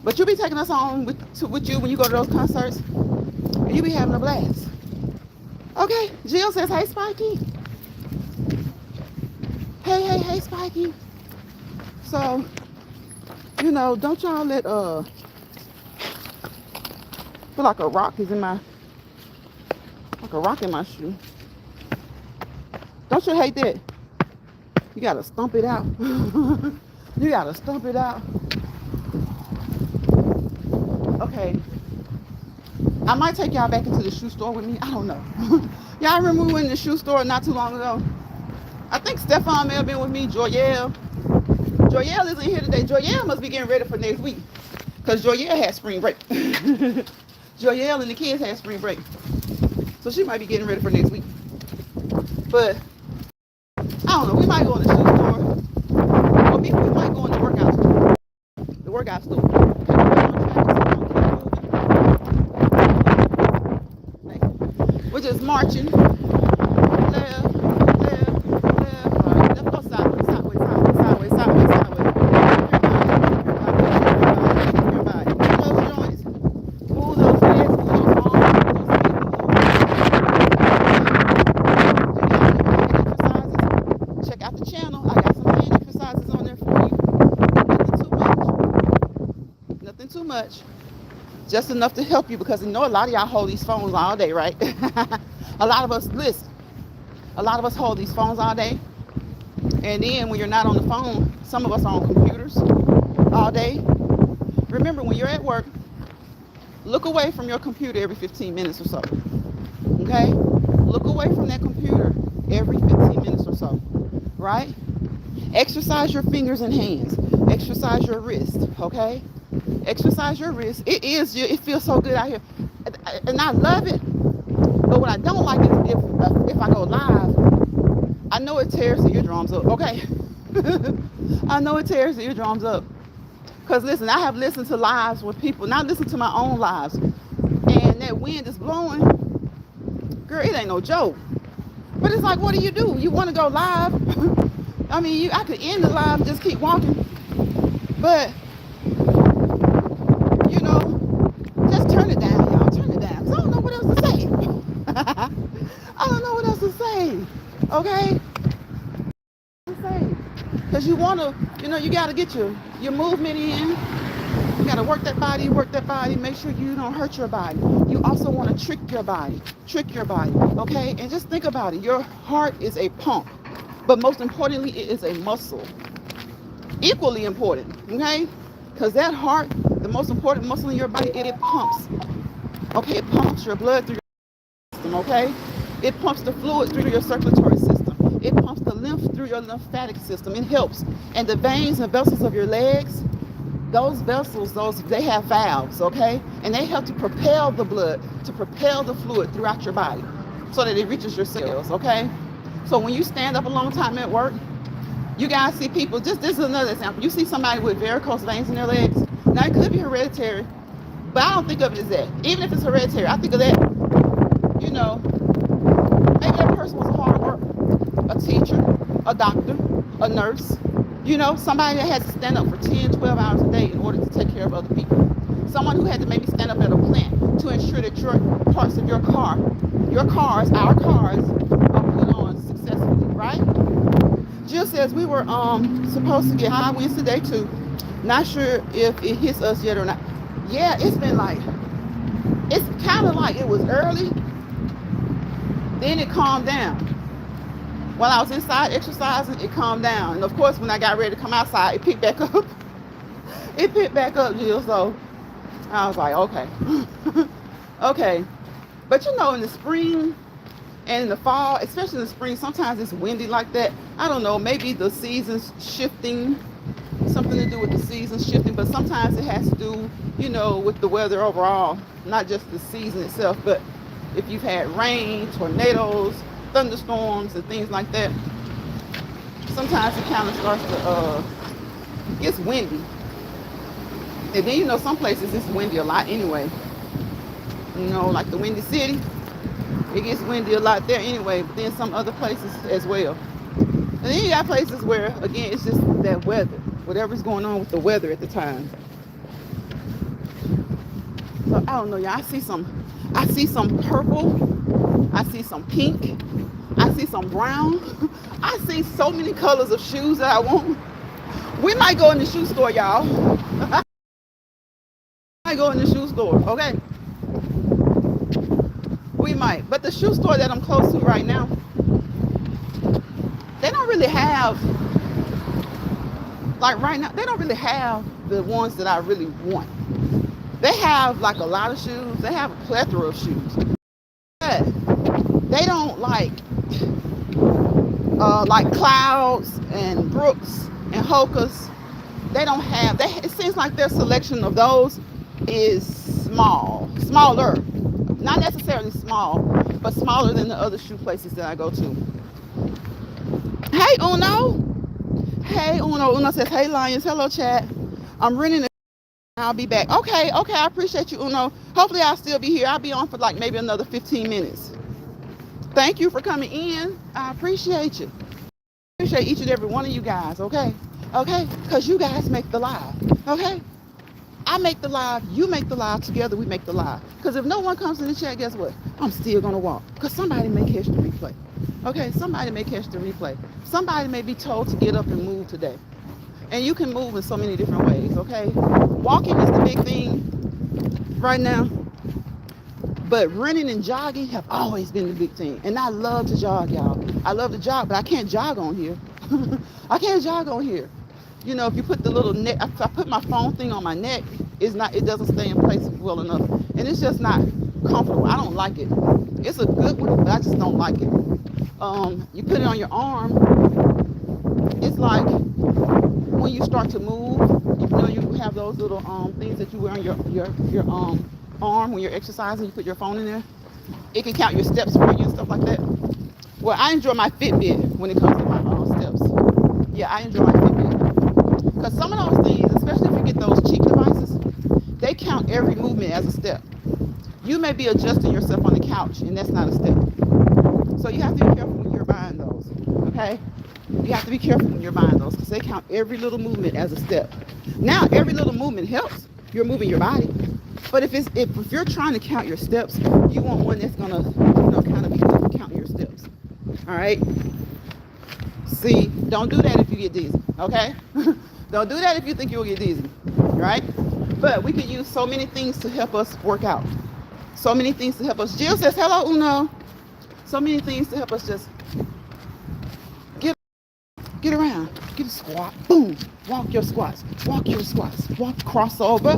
But you be taking us on with you when you go to those concerts. And you be having a blast. Okay, Jill says, hey, Spiky. Hey, Spiky. So, you know, don't y'all let, feel like a rock is in my, like a rock in my shoe. Don't you hate that? You gotta stomp it out. You gotta stomp it out. Okay. I might take y'all back into the shoe store with me. I don't know. Y'all remember we went in the shoe store not too long ago? I think Stefan may have been with me. Joyelle isn't here today. Joyelle must be getting ready for next week. Because Joyelle had spring break. Joyelle and the kids had spring break. So she might be getting ready for next week. But I don't know. We might go in the shoe store. Or maybe we might go in the workout store. The workout store. We're just marching. Left. All right. Let's go sideways. Everybody. Move those joints. Move those legs. Move those arms. Check out the channel. I got some hand exercises on there for you. Nothing too much. Just enough to help you, because you know a lot of y'all hold these phones all day, right? A lot of us hold these phones all day. And then when you're not on the phone, some of us are on computers all day. Remember, when you're at work, look away from your computer every 15 minutes or so. Okay? Look away from that computer every 15 minutes or so. Right? Exercise your fingers and hands. Exercise your wrist. Okay? Exercise your wrist. It feels so good out here. And I love it. But what I don't like is if I go live, I know it tears the eardrums up, okay? I know it tears the eardrums up. Because listen, I have listened to lives with people, not listened to my own lives, and that wind is blowing. Girl, it ain't no joke. But it's like, what do? You want to go live? I mean, I could end the live and just keep walking. But, you know, just turn it down, y'all. Turn it down. 'Cause I don't know what else to say. I don't know what else to say. Okay? Because you want to, you got to get your movement in. You got to work that body, make sure you don't hurt your body. You also want to trick your body, okay? And just think about it. Your heart is a pump, but most importantly, it is a muscle. Equally important, okay? Because that heart, the most important muscle in your body, it pumps. Okay, it pumps your blood through your system, okay? It pumps the fluid through your circulatory system. It pumps the lymph through your lymphatic system. It helps. And the veins and vessels of your legs, those vessels, they have valves, okay? And they help to propel the blood, to propel the fluid throughout your body so that it reaches your cells, okay? So when you stand up a long time at work, you guys see people, this is another example. You see somebody with varicose veins in their legs, Now, it could be hereditary, but I don't think of it as that. Even if it's hereditary, I think of that, you know, maybe that person was a hard worker, a teacher, a doctor, a nurse, somebody that had to stand up for 10, 12 hours a day in order to take care of other people. Someone who had to maybe stand up at a plant to ensure that your parts of your cars, our cars, are put on successfully, right? Jill says we were supposed to get high winds today too. Not sure if it hits us yet or not. Yeah, it's kind of like it was early, then it calmed down. While I was inside exercising, it calmed down. And of course, when I got ready to come outside, it picked back up. It picked back up, Jill. So I was like, okay. Okay. But in the spring and in the fall, especially in the spring, sometimes it's windy like that. I don't know, maybe the season's shifting, something to do with the seasons shifting, but sometimes it has to do, with the weather overall, not just the season itself, but if you've had rain, tornadoes, thunderstorms, and things like that, sometimes it kind of starts to, gets windy. And then, some places it's windy a lot anyway. Like the Windy City, it gets windy a lot there anyway, but then some other places as well. And then you got places where, again, it's just that weather, whatever's going on with the weather at the time. So I don't know, y'all. I see some purple. I see some pink. I see some brown. I see so many colors of shoes that I want. We might go in the shoe store, y'all. I go in the shoe store, okay? We might. But the shoe store that I'm close to right now, they don't really have, like right now, they don't really have the ones that I really want. They have like a lot of shoes. They have a plethora of shoes. But they don't like Clouds and Brooks and Hoka's. They don't have, it seems like their selection of those is smaller. Not necessarily small, but smaller than the other shoe places that I go to. Hey, Uno. Hey, Uno. Uno says, hey, Lions. Hello, chat. I'm renting a... I'll be back. Okay. I appreciate you, Uno. Hopefully, I'll still be here. I'll be on for like maybe another 15 minutes. Thank you for coming in. I appreciate you. I appreciate each and every one of you guys, okay? Okay? Because you guys make the live, okay? I make the live, you make the live, together we make the live. Because if no one comes in the chat, guess what? I'm still going to walk. Because somebody may catch the replay. Okay, somebody may catch the replay. Somebody may be told to get up and move today. And you can move in so many different ways, okay? Walking is the big thing right now. But running and jogging have always been the big thing. And I love to jog, y'all. I love to jog, but I can't jog on here. I can't jog on here. If you put the little neck, if I put my phone thing on my neck, it doesn't stay in place well enough. And it's just not comfortable. I don't like it. It's a good one, but I just don't like it. You put it on your arm, it's like when you start to move, you have those little things that you wear on your arm when you're exercising, you put your phone in there. It can count your steps for you and stuff like that. Well, I enjoy my Fitbit when it comes to my steps. Yeah, I enjoy my Fitbit. Because some of those things, especially if you get those cheap devices, they count every movement as a step. You may be adjusting yourself on the couch, and that's not a step. So you have to be careful when you're buying those, okay? You have to be careful when you're buying those because they count every little movement as a step. Now, every little movement helps. You're moving your body. But if you're trying to count your steps, you want one that's gonna, kind of be good for counting your steps. All right. See, don't do that if you get dizzy. Okay. Don't do that if you think you'll get dizzy. Right. But we can use so many things to help us work out. So many things to help us. Jill says, "Hello, Uno." So many things to help us just get around. Get a squat. Boom. Walk your squats. Walk your squats. Walk crossover.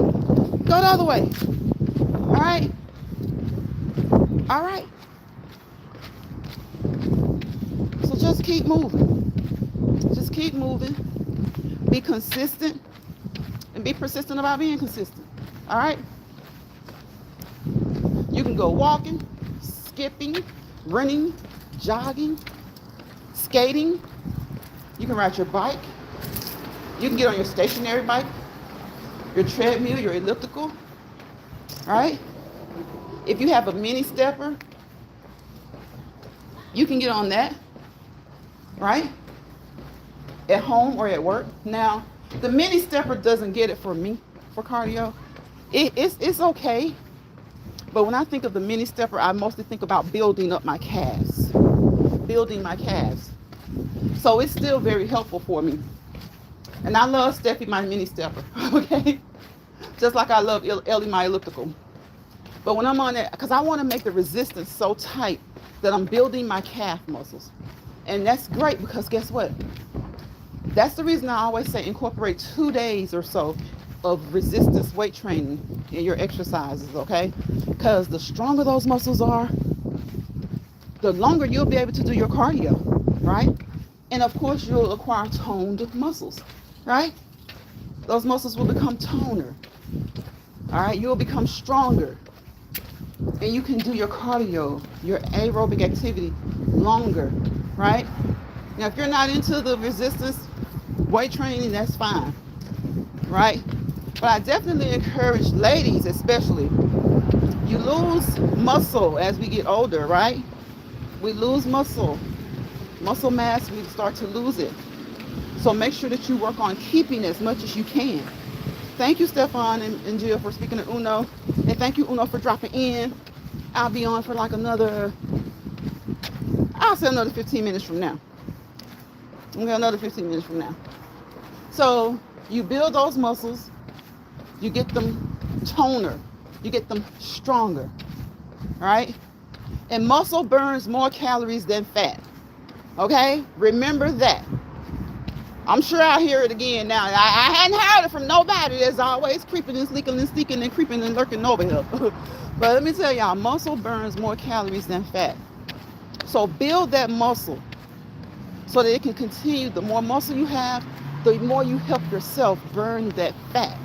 Go the other way. All right. All right. So just keep moving. Just keep moving. Be consistent and be persistent about being consistent. All right. You can go walking, skipping, running, jogging, skating. You can ride your bike. You can get on your stationary bike. your treadmill, your elliptical, right? If you have a mini stepper, you can get on that, right? At home or at work. Now, the mini stepper doesn't get it for me for cardio. It's okay, but when I think of the mini stepper, I mostly think about building up my calves, building my calves. So it's still very helpful for me. And I love Steffi, my mini stepper, okay? Just like I love Ellie, my elliptical. But when I'm on it, because I want to make the resistance so tight that I'm building my calf muscles. And that's great because guess what? That's the reason I always say incorporate 2 days or so of resistance weight training in your exercises, okay? Because the stronger those muscles are, the longer you'll be able to do your cardio, right? And of course, you'll acquire toned muscles, right? Those muscles will become toner, all right? You'll become stronger. And you can do your cardio, your aerobic activity longer, right? Now, if you're not into the resistance weight training, that's fine, right? But I definitely encourage ladies, especially, you lose muscle as we get older, right? We lose muscle mass, we start to lose it. So make sure that you work on keeping as much as you can. Thank you, Stefan and Jill, for speaking to Uno. And thank you, Uno, for dropping in. I'll be on for like I'll say another 15 minutes from now. Okay, another 15 minutes from now. So you build those muscles, you get them toner, you get them stronger, right? And muscle burns more calories than fat, okay? Remember that. I'm sure I'll hear it again now. I hadn't heard it from nobody. There's always creeping and sneaking and sneaking and creeping and lurking over here. But let me tell y'all, muscle burns more calories than fat. So build that muscle so that it can continue. The more muscle you have, the more you help yourself burn that fat.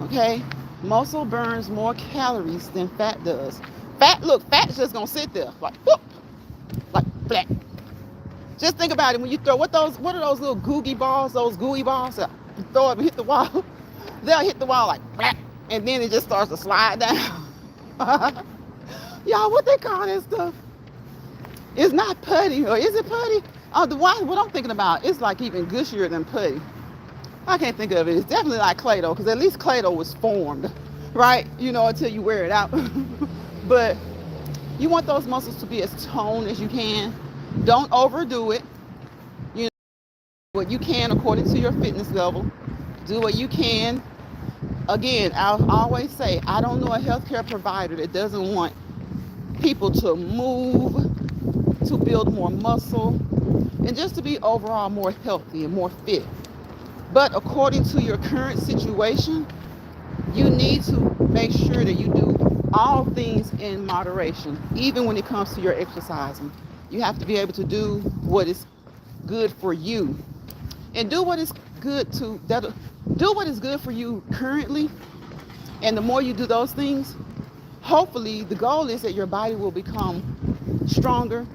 Okay? Muscle burns more calories than fat does. Fat's just gonna sit there like whoop, like flat. Just think about it when you throw what are those little gooey balls that you throw them and hit the wall? They'll hit the wall like flat, and then it just starts to slide down. Y'all, what they call that stuff? It's not putty, or is it putty? Oh, what I'm thinking about, it's like even gushier than putty. I can't think of it. It's definitely like Play-Doh, because at least Play-Doh was formed, right? You know, until you wear it out. But you want those muscles to be as toned as you can. Don't overdo it. You know, what you can according to your fitness level. Do what you can. Again, I'll always say, I don't know a healthcare provider that doesn't want people to move, to build more muscle, and just to be overall more healthy and more fit. But according to your current situation, you need to make sure that you do all things in moderation, even when it comes to your exercising. You have to be able to do what is good for you, and do what is good for you currently. And the more you do those things, hopefully the goal is that your body will become stronger,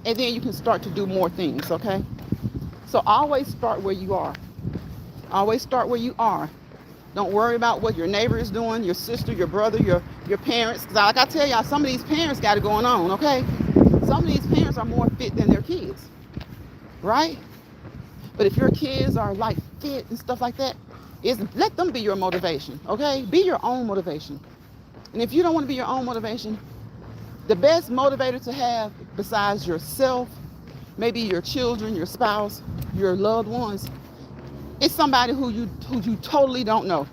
and then you can start to do more things. Okay, so always start where you are. Always start where you are. Don't worry about what your neighbor is doing, your sister, your brother, your parents. Because like I tell y'all, some of these parents got it going on, okay? Some of these parents are more fit than their kids, right? But if your kids are like fit and stuff like that, let them be your motivation, okay? Be your own motivation. And if you don't want to be your own motivation, the best motivator to have besides yourself, maybe your children, your spouse, your loved ones, it's somebody who you totally don't know.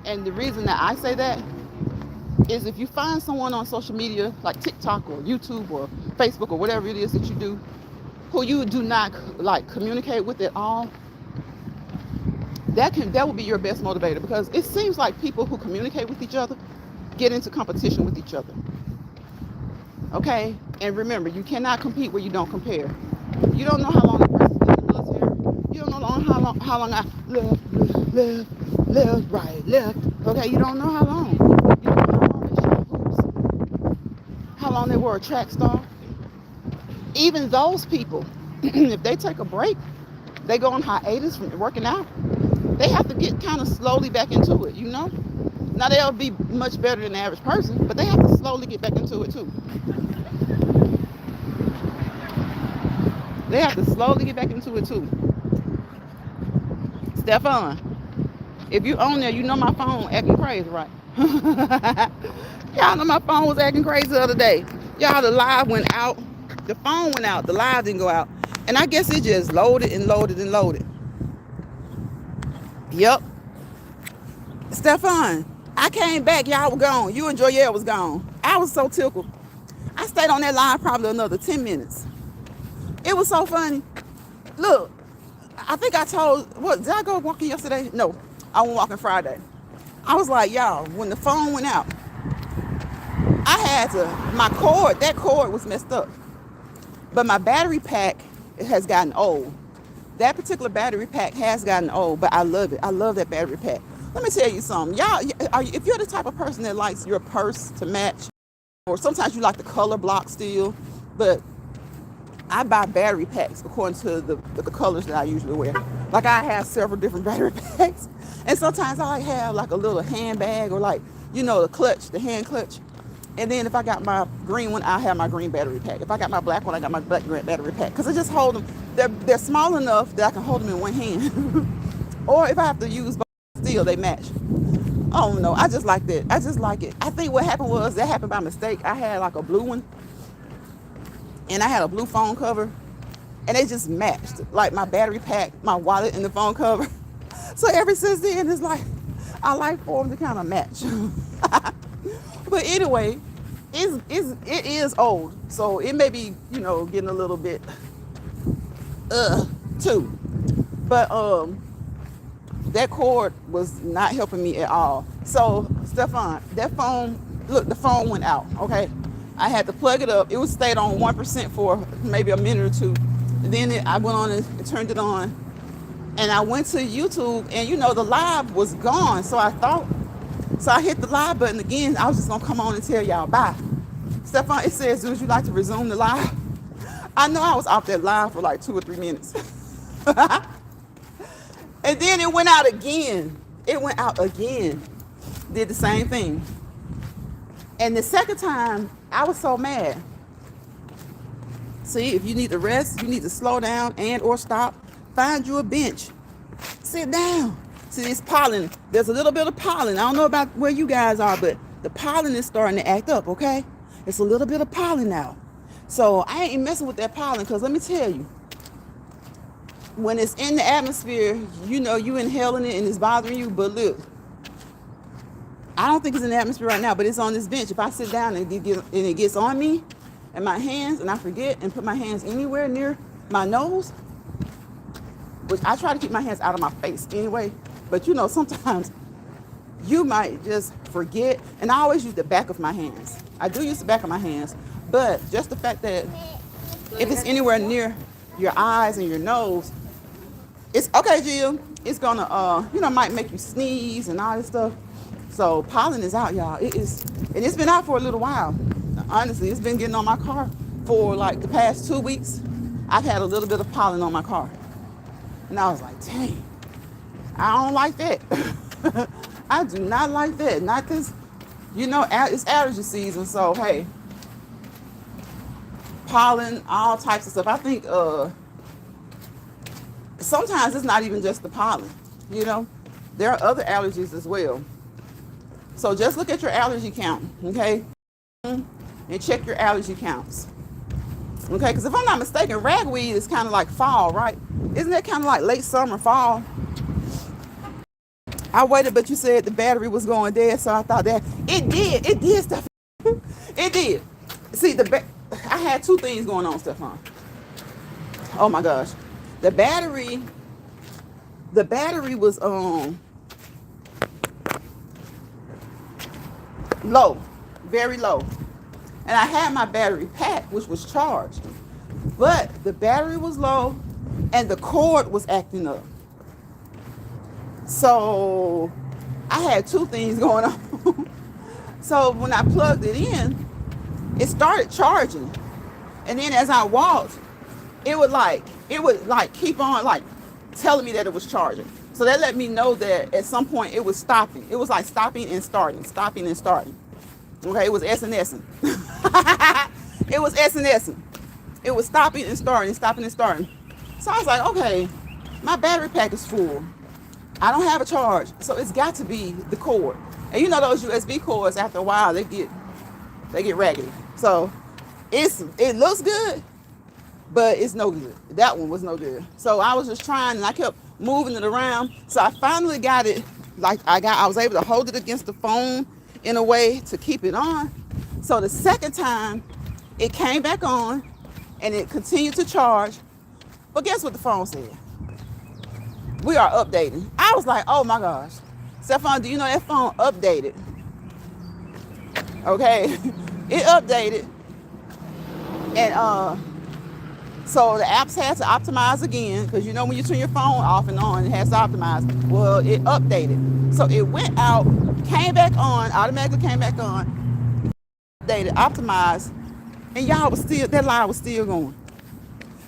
And the reason that I say that is if you find someone on social media like TikTok or YouTube or Facebook or whatever it is that you do, who you do not like communicate with at all, that will be your best motivator, because it seems like people who communicate with each other get into competition with each other. Okay? And remember, you cannot compete where you don't compare. You don't know how long you don't know how long I left, right, left. Okay, you don't know how long. You don't know how long they shot hoops. How long they were a track star. Even those people, if they take a break, they go on hiatus from working out, they have to get kind of slowly back into it, you know? Now they'll be much better than the average person, but they have to slowly get back into it too. They have to slowly get back into it too. Stefan, if you on there, you know my phone acting crazy, right? Y'all know my phone was acting crazy the other day. Y'all, the live went out. The phone went out. The live didn't go out. And I guess it just loaded and loaded and loaded. Yep. Stefan, I came back. Y'all were gone. You and Joyelle was gone. I was so tickled. I stayed on that line probably another 10 minutes. It was so funny. Look, I think I told, what, did I go walking yesterday? No, I went walking Friday. I was like, y'all, when the phone went out, I had to, that cord was messed up. But my battery pack, it has gotten old. That particular battery pack has gotten old, but I love it. I love that battery pack. Let me tell you something. Y'all, if you're the type of person that likes your purse to match, or sometimes you like the color block still, but I buy battery packs according to the colors that I usually wear. Like I have several different battery packs. And sometimes I have like a little handbag or like, the clutch, the hand clutch. And then if I got my green one, I have my green battery pack. If I got my black one, I got my black battery pack. Because I just hold them. They're small enough that I can hold them in one hand. Or if I have to use both, still they match. Oh no, I just like that. I just like it. I think what happened was that happened by mistake. I had like a blue one. And I had a blue phone cover. And they just matched. Like my battery pack, my wallet, and the phone cover. So ever since then, it's like, I like for them to kind of match. But anyway, it is old. So it may be, getting a little bit, too. But that cord was not helping me at all. So, Stefan, that phone, look, the phone went out, okay? I had to plug it up. It was stayed on 1% for maybe a minute or two. And then I went on and turned it on. And I went to YouTube, and the live was gone. So I hit the live button again. I was just gonna come on and tell y'all bye. Stefan, it says, would you like to resume the live? I know I was off that live for like 2 or 3 minutes. And then it went out again. It went out again. Did the same thing. And the second time, I was so mad. See, if you need to rest, you need to slow down and or stop. Find you a bench. Sit down. See, it's pollen. There's a little bit of pollen. I don't know about where you guys are, but the pollen is starting to act up, okay? It's a little bit of pollen now. So I ain't messing with that pollen, because let me tell you, when it's in the atmosphere, you inhaling it and it's bothering you. But look, I don't think it's in the atmosphere right now, but it's on this bench. If I sit down and it gets on me and my hands, and I forget and put my hands anywhere near my nose, which I try to keep my hands out of my face anyway, but sometimes you might just forget. And I always use the back of my hands. I do use the back of my hands, but just the fact that if it's anywhere near your eyes and your nose, it's okay, Jill. It's gonna, might make you sneeze and all this stuff. So pollen is out, y'all. It is, and it's been out for a little while. Honestly, it's been getting on my car for like the past 2 weeks. I've had a little bit of pollen on my car. And I was like, dang, I don't like that. I do not like that. Not this, it's allergy season. So, hey, pollen, all types of stuff. I think sometimes it's not even just the pollen, There are other allergies as well. So just look at your allergy count, okay? And check your allergy counts. Okay, because if I'm not mistaken, ragweed is kind of like fall, right? Isn't that kind of like late summer, fall? I waited, but you said the battery was going dead, so I thought that it did stuff. It did. See, I had 2 things going on, Stefan. Oh my gosh, the battery was low, very low. And I had my battery pack, which was charged. But the battery was low and the cord was acting up. So I had 2 things going on. So when I plugged it in, it started charging. And then as I walked, it would keep on telling me that it was charging. So that let me know that at some point it was stopping. It was like stopping and starting, stopping and starting. Okay, it was S&S. It was S&S. It was stopping and starting, stopping and starting. So I was like, okay, my battery pack is full. I don't have a charge, so it's got to be the cord. And you know those USB cords, after a while, they get raggedy. So it looks good, but it's no good. That one was no good. So I was just trying, and I kept moving it around. So I finally got it. Like I was able to hold it against the phone in a way to keep it on. So the second time, it came back on, and it continued to charge. But guess what the phone said? We are updating. I was like, oh my gosh. Stephon, do you know that phone updated? Okay. It updated. And so the apps had to optimize again, because you know when you turn your phone off and on, it has to optimize. Well, it updated. So it went out, came back on, automatically came back on, updated, optimized, and y'all was still, that line was still going.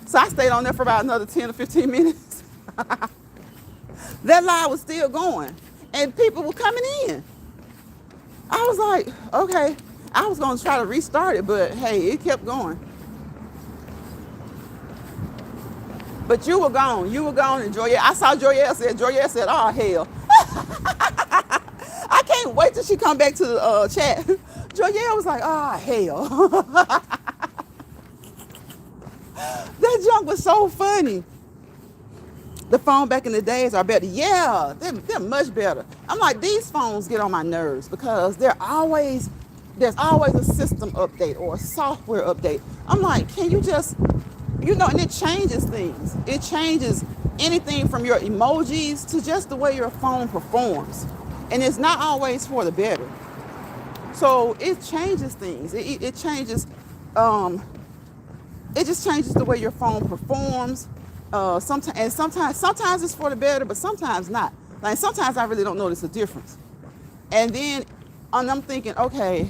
So I stayed on there for about another 10 or 15 minutes. That line was still going, and people were coming in. I was like, okay. I was going to try to restart it, but hey, it kept going. But you were gone. You were gone, and Joyelle, I saw Joyelle said, oh, hell. I can't wait till she come back to the chat. Joyelle was like, oh, hell. That junk was so funny. The phone back in the days are better. Yeah, they're much better. I'm like, these phones get on my nerves because there's always a system update or a software update. I'm like, can you just, and it changes things. It changes anything from your emojis to just the way your phone performs. And it's not always for the better. So it changes things. It changes, it just changes the way your phone performs. Sometimes it's for the better, but sometimes not. Like sometimes I really don't notice a difference. And then I'm thinking, okay,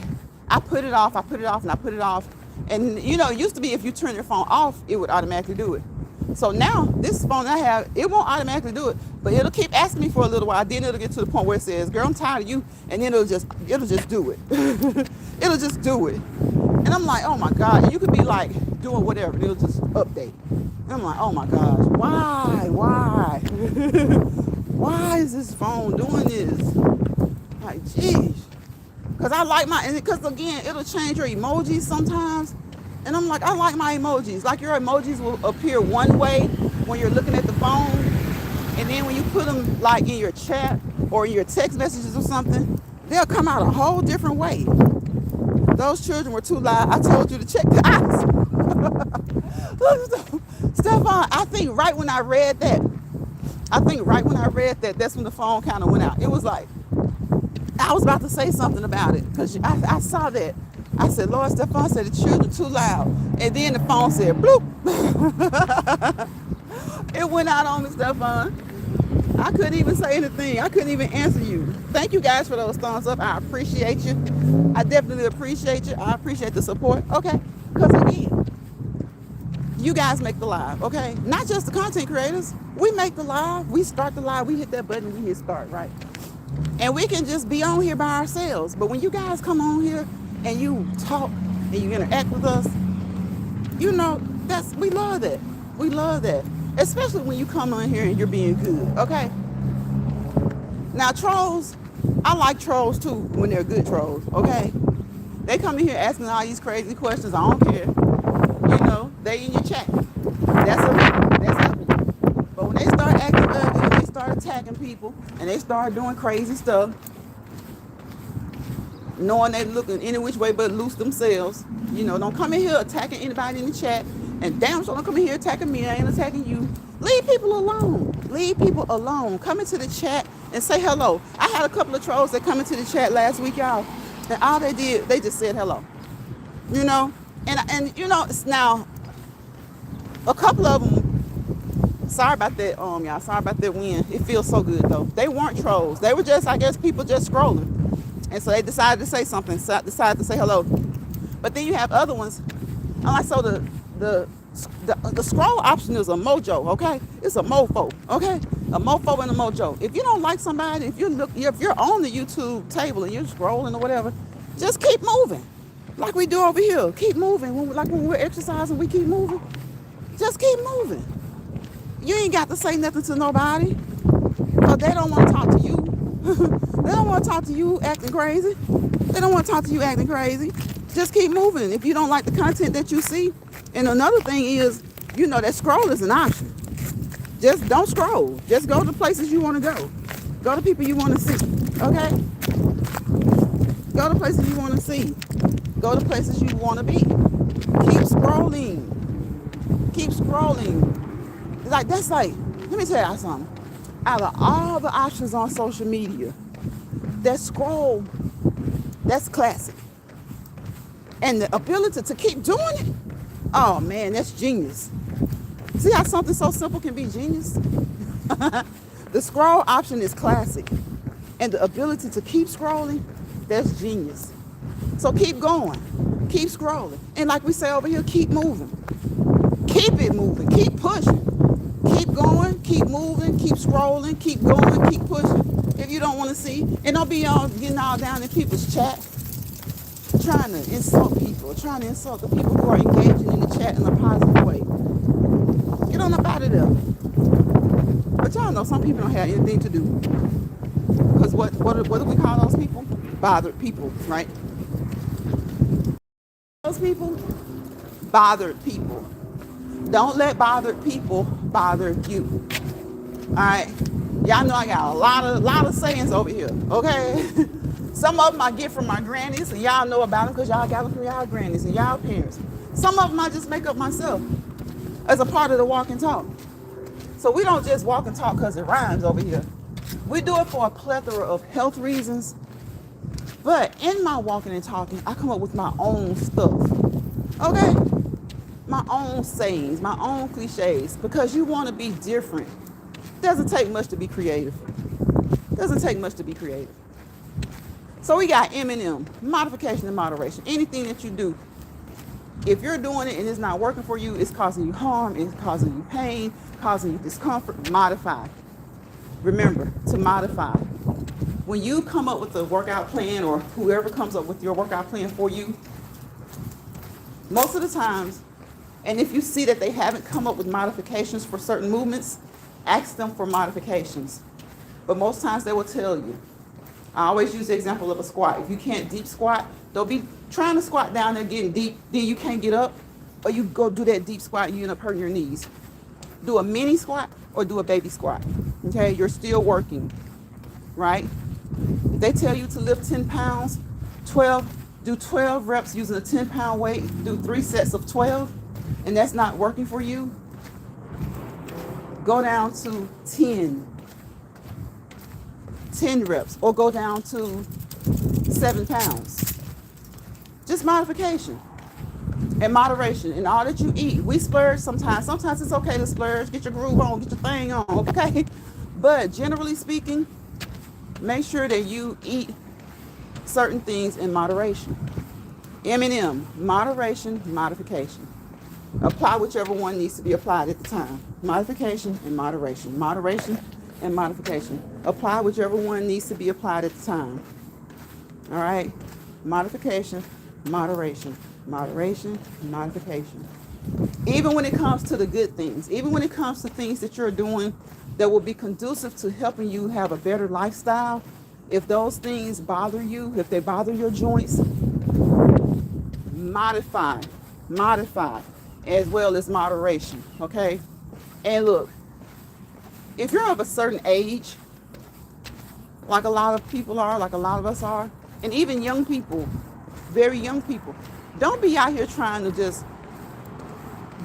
I put it off, and I put it off. And it used to be if you turn your phone off, it would automatically do it. So now this phone I have, it won't automatically do it, but it'll keep asking me for a little while. Then it'll get to the point where it says, girl, I'm tired of you. And then it'll just do it. It'll just do it. And I'm like, oh my God. And you could be like doing whatever, and it'll just update. And I'm like, oh my gosh, why? Why is this phone doing this? Like, geez. Because I like because again, it'll change your emojis sometimes. And I'm like, I like my emojis. Like your emojis will appear one way when you're looking at the phone. And then when you put them like in your chat or in your text messages or something, they'll come out a whole different way. Those children were too loud. I told you to check the eyes. Stephon, I think right when I read that, that's when the phone kind of went out. It was like, I was about to say something about it because I saw that. I said, Lord, Stephon said the children too loud. And then the phone said, bloop. It went out on me, Stephon. I couldn't even say anything. I couldn't even answer you. Thank you guys for those thumbs up. I appreciate you. I definitely appreciate you. I appreciate the support. Okay. Because again, you guys make the live, okay? Not just the content creators. We make the live. We start the live. We hit that button. We hit start, right? And we can just be on here by ourselves. But when you guys come on here and you talk and you interact with us, we love that. We love that. Especially when you come on here and you're being good, okay? Now, trolls, I like trolls too when they're good trolls, okay? They come in here asking all these crazy questions. I don't care. They in your chat. That's happening. But when they start acting ugly, and they start attacking people, and they start doing crazy stuff, knowing they looking any which way but loose themselves, don't come in here attacking anybody in the chat, and damn sure don't come in here attacking me. I ain't attacking you. Leave people alone. Leave people alone. Come into the chat and say hello. I had a couple of trolls that come into the chat last week, y'all, and all they did, they just said hello. And now a couple of them, sorry about that, y'all. Sorry about that win. It feels so good though. They weren't trolls. They were just, I guess, people just scrolling. And so they decided to say something, decided to say hello. But then you have other ones. So the The scroll option is a mojo, okay? It's a mofo, okay? A mofo and a mojo. If you don't like somebody, if you're on the YouTube table and you're scrolling or whatever, just keep moving. Like we do over here. Keep moving. When we're exercising, we keep moving. Just keep moving. You ain't got to say nothing to nobody. Because they don't want to talk to you. They don't want to talk to you acting crazy. They don't want to talk to you acting crazy. Just keep moving if you don't like the content that you see. And another thing is, that scroll is an option. Just don't scroll. Just go to places you want to go. Go to people you want to see. Okay? Go to places you want to see. Go to places you want to be. Keep scrolling. Keep scrolling. Let me tell you something. Out of all the options on social media, that scroll, that's classic. And the ability to keep doing it, oh man, that's genius. See how something so simple can be genius? The scroll option is classic. And the ability to keep scrolling, that's genius. So keep going. Keep scrolling. And like we say over here, keep moving. Keep it moving. Keep pushing. Keep going. Keep moving. Keep scrolling. Keep going. Keep pushing. If you don't want to see. And don't be getting all down in people's chat. Trying to insult people. Trying to insult the people who are engaging in the chat in a positive way. Get on up out of there. But y'all know some people don't have anything to do. Because what do we call those people? Bothered people, right? Those people? Bothered people. Don't let bothered people bother you. Alright? Y'all know I got a lot of sayings over here. Okay? Some of them I get from my grannies, and y'all know about them because y'all got them from y'all grannies and y'all parents. Some of them I just make up myself as a part of the walk and talk. So we don't just walk and talk because it rhymes over here. We do it for a plethora of health reasons. But in my walking and talking, I come up with my own stuff. Okay? My own sayings, my own cliches. Because you want to be different. Doesn't take much to be creative. Doesn't take much to be creative. So we got M&M, modification and moderation. Anything that you do, if you're doing it and it's not working for you, it's causing you harm, it's causing you pain, causing you discomfort, modify. Remember to modify. When you come up with a workout plan, or whoever comes up with your workout plan for you, most of the times, and if you see that they haven't come up with modifications for certain movements, ask them for modifications. But most times they will tell you. I always use the example of a squat. If you can't deep squat, don't be trying to squat down there getting deep, then you can't get up, or you go do that deep squat and you end up hurting your knees. Do a mini squat or do a baby squat. Okay, you're still working, right? If they tell you to lift 10 pounds, do 12 reps using a 10-pound weight, do 3 sets of 12, and that's not working for you, go down to 10 reps, or go down to 7 pounds. Just modification and moderation in all that you eat. We splurge sometimes. Sometimes it's okay to splurge, get your groove on, get your thing on, okay? But generally speaking, make sure that you eat certain things in moderation. M&M, moderation, modification. Apply whichever one needs to be applied at the time. Modification and moderation. Moderation and modification. Apply whichever one needs to be applied at the time. All right? Modification, moderation. Moderation, modification. Even when it comes to the good things, even when it comes to things that you're doing that will be conducive to helping you have a better lifestyle, if those things bother you, if they bother your joints, modify, as well as moderation, okay? And look, if you're of a certain age, like a lot of people are, like a lot of us are, and even young people, very young people, don't be out here trying to just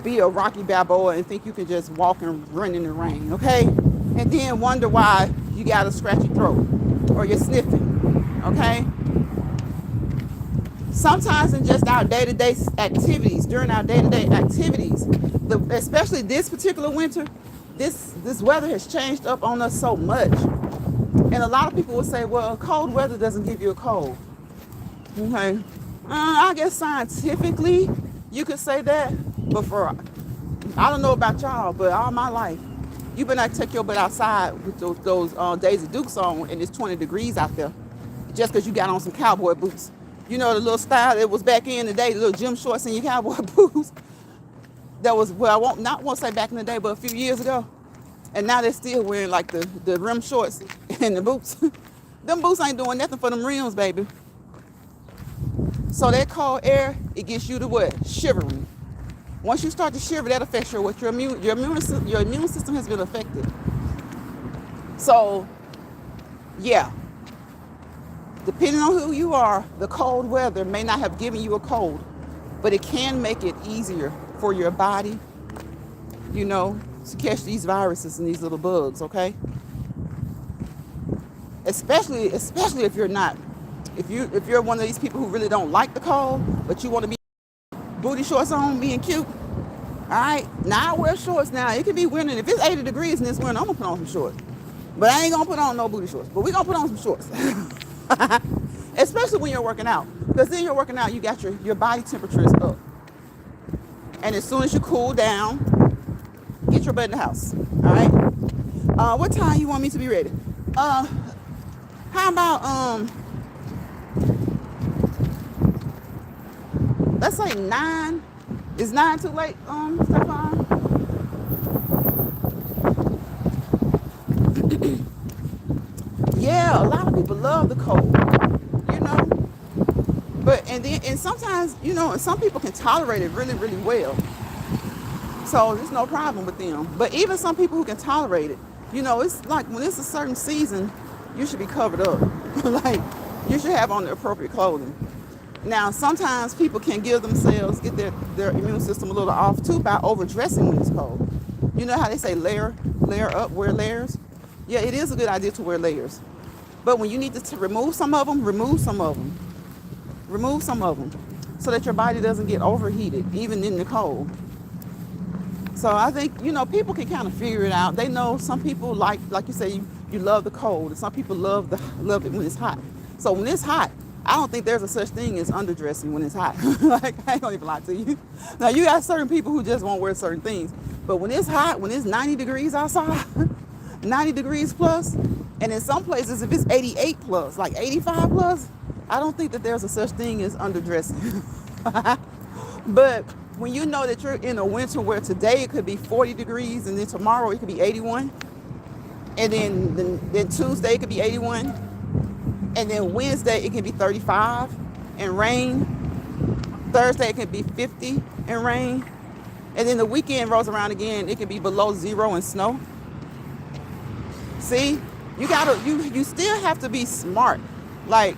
be a Rocky Balboa and think you can just walk and run in the rain, okay? And then wonder why you got a scratchy throat or you're sniffing, okay? Sometimes in just our day-to-day activities, during our day-to-day activities, especially this particular winter, this weather has changed up on us so much. And a lot of people will say, well, cold weather doesn't give you a cold. Okay. I guess scientifically you could say that, but for I don't know about y'all, but all my life, you better not take your butt outside with those Daisy Dukes on and it's 20 degrees out there just because you got on some cowboy boots. You know the little style that was back in the day, the little gym shorts and your cowboy boots. That was, well, I won't say back in the day, but a few years ago. And now they're still wearing like the rim shorts and the boots. Them boots ain't doing nothing for them rims, baby. So that cold air, it gets you to what? Shivering. Once you start to shiver, that affects your immune system has been affected. So, yeah, depending on who you are, the cold weather may not have given you a cold, but it can make it easier for your body, to catch these viruses and these little bugs, okay? Especially if you're not, if you're one of these people who really don't like the cold, but you want to be booty shorts on, being cute. All right, now I wear shorts now. It can be winter. If it's 80 degrees in this winter, I'm gonna put on some shorts. But I ain't gonna put on no booty shorts. But we gonna put on some shorts. Especially when you're working out. Because then you're working out, you got your body temperature is up. And as soon as you cool down, get your butt in the house. All right. What time you want me to be ready? How about let's say 9. Is 9 too late, Stefan? Yeah, a lot of people love the cold, you know. But and sometimes, some people can tolerate it really, really well. So there's no problem with them. But even some people who can tolerate it, it's like when it's a certain season, you should be covered up. Like you should have on the appropriate clothing. Now, sometimes people can get their immune system a little off too by overdressing when it's cold. You know how they say layer up, wear layers? Yeah, it is a good idea to wear layers. But when you need to remove some of them, remove some of them. Remove some of them so that your body doesn't get overheated, even in the cold. So I think, people can kind of figure it out. They know some people like you say, you love the cold, and some people love it when it's hot. So when it's hot, I don't think there's a such thing as underdressing when it's hot. Like, I ain't gonna even lie to you. Now, you got certain people who just won't wear certain things. But when it's hot, when it's 90 degrees outside, 90 degrees plus, and in some places, if it's 88 plus, like 85 plus, I don't think that there's a such thing as underdressing. But when you know that you're in a winter where today it could be 40 degrees, and then tomorrow it could be 81, and then Tuesday it could be 81, and then Wednesday it can be 35 and rain. Thursday it can be 50 and rain. And then the weekend rolls around again, it can be below 0 and snow. See, you still have to be smart. Like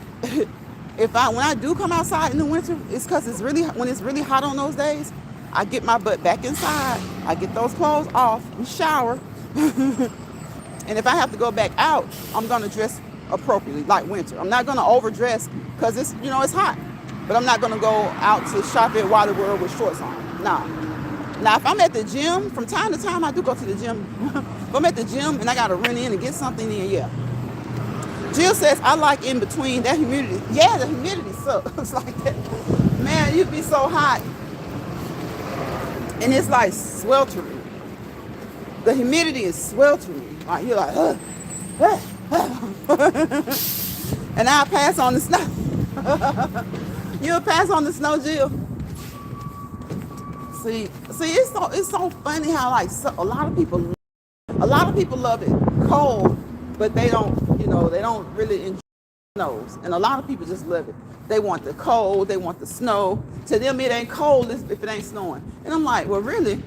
when I do come outside in the winter, it's because when it's really hot on those days, I get my butt back inside. I get those clothes off and shower. And if I have to go back out, I'm gonna dress appropriately, like winter. I'm not gonna overdress because it's hot. But I'm not gonna go out to shop at Wally World with shorts on. Nah. Now if I'm at the gym, from time to time I do go to the gym. If I'm at the gym and I gotta run in and get something, then yeah. Jill says I like in between that humidity. Yeah, the humidity sucks like that. Man, you'd be so hot. And it's like sweltering. The humidity is sweltering. Like you're like, and I'll pass on the snow. You'll pass on the snow, Jill. See, it's so funny how a lot of people love it cold, but they don't really enjoy snows. And a lot of people just love it. They want the cold, they want the snow. To them, it ain't cold if it ain't snowing. And I'm like, well, really?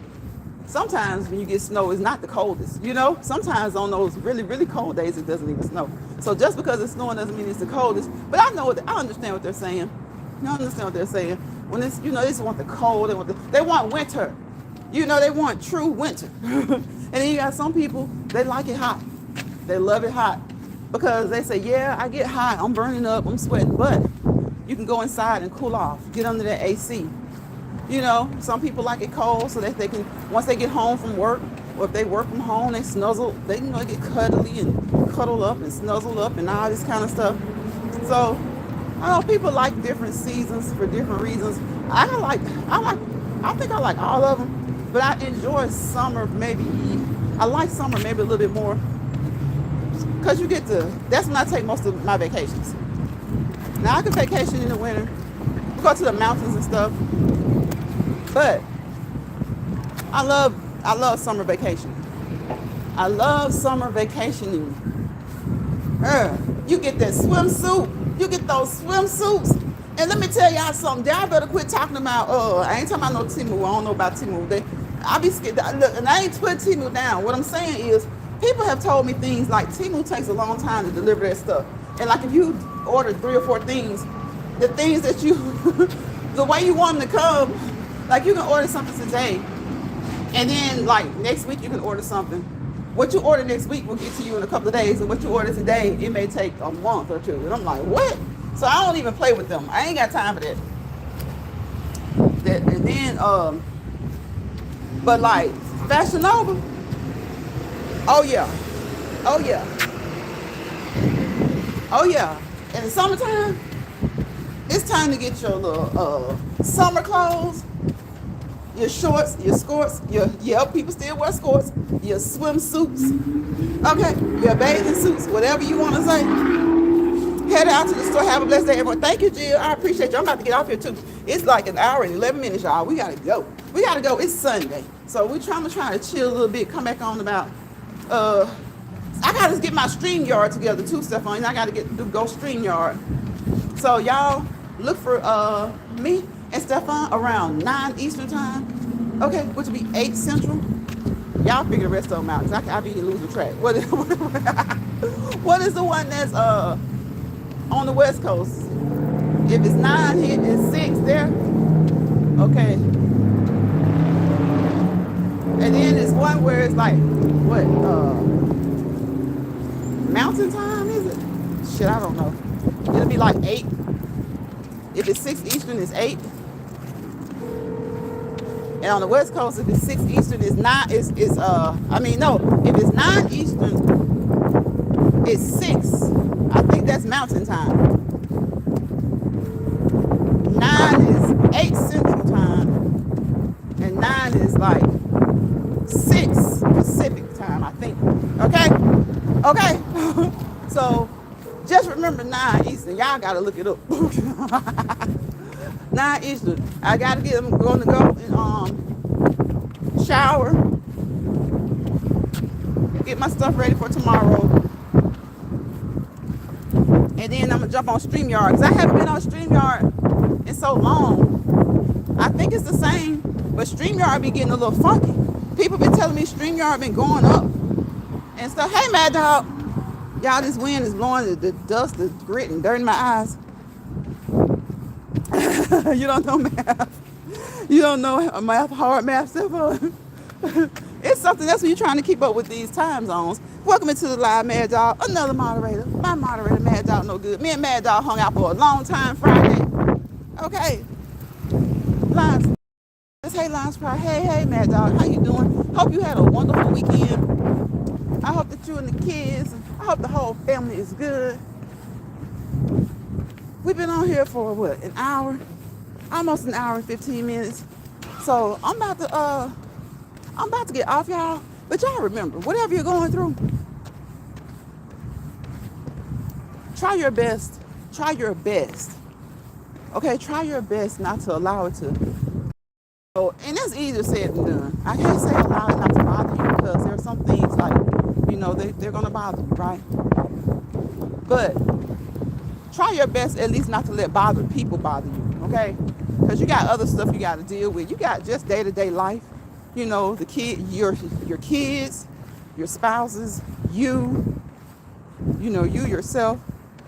Sometimes when you get snow, it's not the coldest, Sometimes on those really, really cold days, it doesn't even snow. So just because it's snowing doesn't mean it's the coldest. But I understand what they're saying. I understand what they're saying. When it's, they just want the cold. They want winter. They want true winter. And then you got some people, they like it hot. They love it hot. Because they say, yeah, I get hot. I'm burning up. I'm sweating. But you can go inside and cool off. Get under that AC. Some people like it cold so that they can, once they get home from work, or if they work from home, they snuggle, they get cuddly and cuddle up and snuzzle up and all this kind of stuff. So, I know people like different seasons for different reasons. I think I like all of them. But I enjoy summer maybe. I like summer maybe a little bit more because you get to. That's when I take most of my vacations. Now I can vacation in the winter, we go to the mountains and stuff. But I love summer vacation. I love summer vacationing. You get that swimsuit. You get those swimsuits. And let me tell y'all something. Y'all better quit talking about, I ain't talking about no Temu. I don't know about Temu. I be scared. Look, and I ain't putting Temu down. What I'm saying is, people have told me things like Temu takes a long time to deliver that stuff. And like if you order 3 or 4 things, the things that you, the way you want them to come, like you can order something today, and then like next week you can order something. What you order next week will get to you in a couple of days, and what you order today, it may take a month or 2. And I'm like, what? So I don't even play with them. I ain't got time for that. And then, but like Fashion Nova, oh yeah, oh yeah, oh yeah. In the summertime, it's time to get your little summer clothes, your shorts, your skirts, people still wear skirts, your swimsuits, okay, your bathing suits, whatever you want to say. Head out to the store. Have a blessed day, everyone. Thank you, Jill. I appreciate you. I'm about to get off here, too. It's like an hour and 11 minutes, y'all. We got to go. We got to go. It's Sunday. So we're trying to chill a little bit, come back on about, I got to get my StreamYard together, too, Stephon. I got to go StreamYard. So, y'all, look for me and Stephon around 9 Eastern time, okay, which will be 8 Central. Y'all figure the rest of them out, because I be losing track. What is the one that's on the West Coast? If it's 9 here, it's 6 there. Okay. And then there's one where it's like, what, mountain time, is it? Shit, I don't know. It'll be like 8. If it's 6 Eastern, it's 8. And on the West Coast, if it's 6 Eastern, it's 9. If it's 9 Eastern, it's 6. I think that's mountain time. 9 is 8 Central time. And 9 is like 6 Pacific time, I think. Okay? Okay? So, just remember 9 Eastern. Y'all gotta look it up. 9 Eastern. I gotta going to go and shower. Get my stuff ready for tomorrow. And then I'm gonna jump on StreamYard, because I haven't been on StreamYard in so long. I think it's the same, but StreamYard be getting a little funky. People been telling me StreamYard been going up and stuff. Hey, Mad Dog. Y'all, this wind is blowing the dust, the grit, and dirt in my eyes. You don't know math. You don't know math, hard math stuff. It's something else when you're trying to keep up with these time zones. Welcome into the live, Mad Dog. Another moderator. My moderator, Mad Dog, no good. Me and Mad Dog hung out for a long time Friday. Okay. Lines. Hey, Lines Pride. Hey, Mad Dog. How you doing? Hope you had a wonderful weekend. I hope that you and the kids, I hope the whole family is good. We've been on here for, what, an hour? Almost an hour and 15 minutes. So I'm about to get off, y'all. But y'all remember, whatever you're going through, try your best. Try your best. Okay, try your best not to allow it to. So, and that's easier said than done. I can't say allow it not to bother you, because there are some things like, they're going to bother you, right? But try your best at least not to let people bother you, okay? Because you got other stuff you got to deal with. You got just day-to-day life. The your kids, your spouses, you yourself,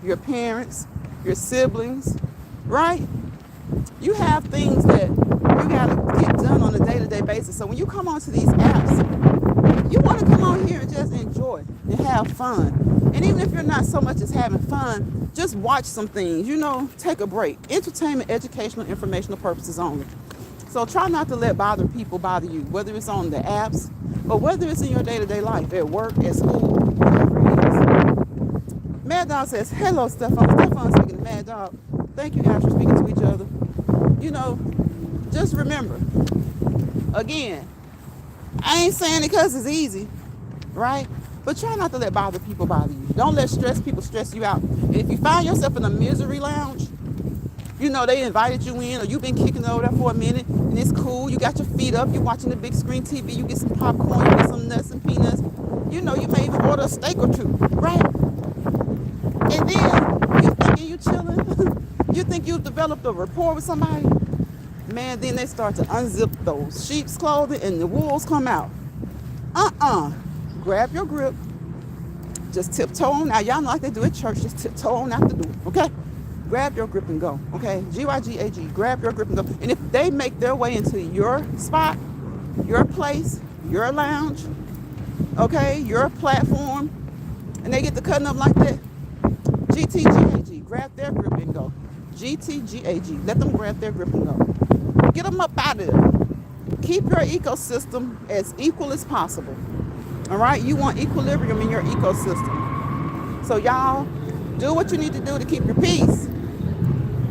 your parents, your siblings, right? You have things that you got to get done on a day-to-day basis. So when you come onto these apps, you want to come on here and just enjoy and have fun. And even if you're not so much as having fun, just watch some things, take a break. Entertainment, educational, informational purposes only. So try not to let people bother you, whether it's on the apps or whether it's in your day-to-day life, at work, at school, whatever it is. Mad Dog says, hello, Stephon. Stephon speaking to Mad Dog. Thank you guys for speaking to each other. Just remember, again, I ain't saying it because it's easy, right? But try not to let people bother you. Don't let people stress you out. And if you find yourself in a misery lounge, you know they invited you in, or you've been kicking over there for a minute, and it's cool. You got your feet up, you're watching the big screen TV, you get some popcorn, you get some nuts and peanuts. You know, you may even order a steak or two, right? And then you thinking you chilling, you think you've developed a rapport with somebody. Man, then they start to unzip those sheep's clothing and the wolves come out. Grab your grip. Just tiptoe on. Now, y'all know like they do at church. Just tiptoe on out the door, okay? Grab your grip and go, okay? G-Y-G-A-G. Grab your grip and go. And if they make their way into your spot, your place, your lounge, okay, your platform, and they get to cutting up like that, G-T-G-A-G. Grab their grip and go. G-T-G-A-G. Let them grab their grip and go. Get them up out of there. Keep your ecosystem as equal as possible. All right? You want equilibrium in your ecosystem. So y'all, do what you need to do to keep your peace.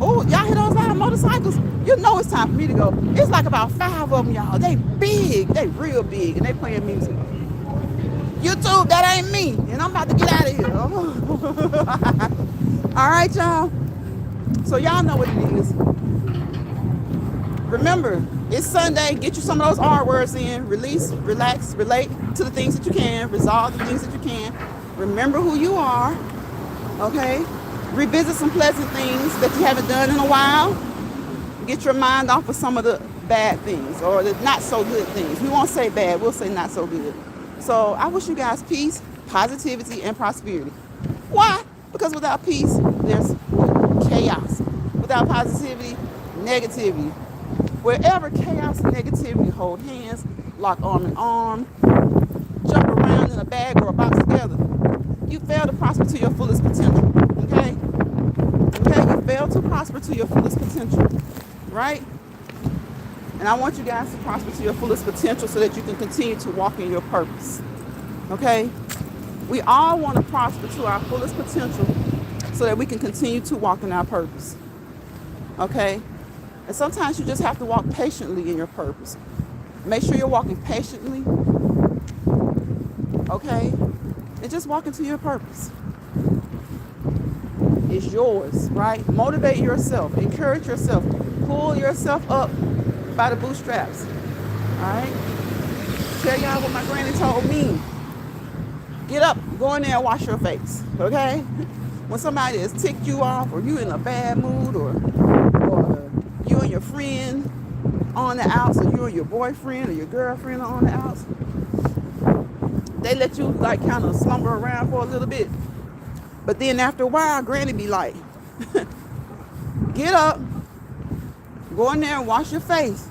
Oh, y'all hear those loud motorcycles? You know it's time for me to go. It's like about 5 of them, y'all. They big. They real big. And they playing music. YouTube, that ain't me. And I'm about to get out of here. All right, y'all. So y'all know what it is. Remember, it's Sunday. Get you some of those R words in. Release, relax, relate to the things that you can. Resolve the things that you can. Remember who you are. Okay? Revisit some pleasant things that you haven't done in a while. Get your mind off of some of the bad things or the not so good things. We won't say bad. We'll say not so good. So I wish you guys peace, positivity, and prosperity. Why? Because without peace, there's chaos. Without positivity, negativity. Wherever chaos and negativity hold hands, lock arm in arm, jump around in a bag or a box together, you fail to prosper to your fullest potential. Okay? Okay? You fail to prosper to your fullest potential. Right? And I want you guys to prosper to your fullest potential so that you can continue to walk in your purpose. Okay? We all want to prosper to our fullest potential so that we can continue to walk in our purpose. Okay? And sometimes you just have to walk patiently in your purpose. Make sure you're walking patiently. Okay? And just walk into your purpose. It's yours, right? Motivate yourself. Encourage yourself. Pull yourself up by the bootstraps. All right? Tell y'all what my granny told me. Get up, go in there and wash your face. Okay? When somebody has ticked you off, or you in a bad mood, or you and your friend on the outs, or you and your boyfriend or your girlfriend are on the outs, they let you like kind of slumber around for a little bit. But then after a while, granny be like, get up, go in there and wash your face.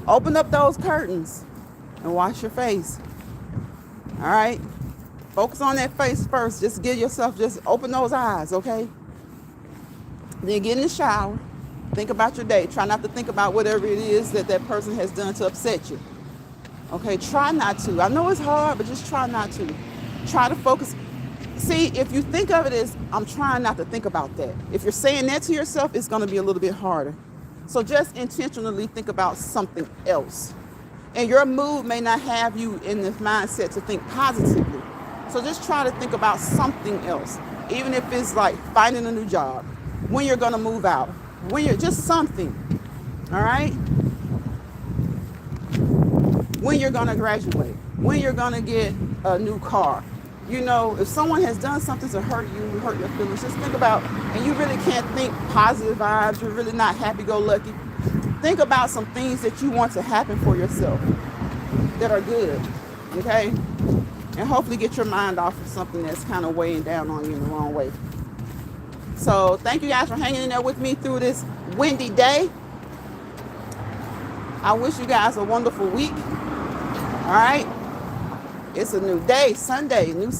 Open up those curtains and wash your face. All right? Focus on that face first. Just give yourself, just open those eyes, okay? Then get in the shower. Think about your day. Try not to think about whatever it is that person has done to upset you. Okay? Try not to. I know it's hard, but just try not to. Try to focus. See, if you think of it as, I'm trying not to think about that. If you're saying that to yourself, it's going to be a little bit harder. So just intentionally think about something else. And your mood may not have you in this mindset to think positively. So just try to think about something else. Even if it's like finding a new job, when you're going to move out, when you're just something. All right? When you're going to graduate, when you're going to get a new car. You know, if someone has done something to hurt you, hurt your feelings, just think about, and you really can't think positive vibes, you're really not happy-go-lucky. Think about some things that you want to happen for yourself that are good, okay? And hopefully get your mind off of something that's kind of weighing down on you in the wrong way. So thank you guys for hanging in there with me through this windy day. I wish you guys a wonderful week, all right? It's a new day, Sunday, new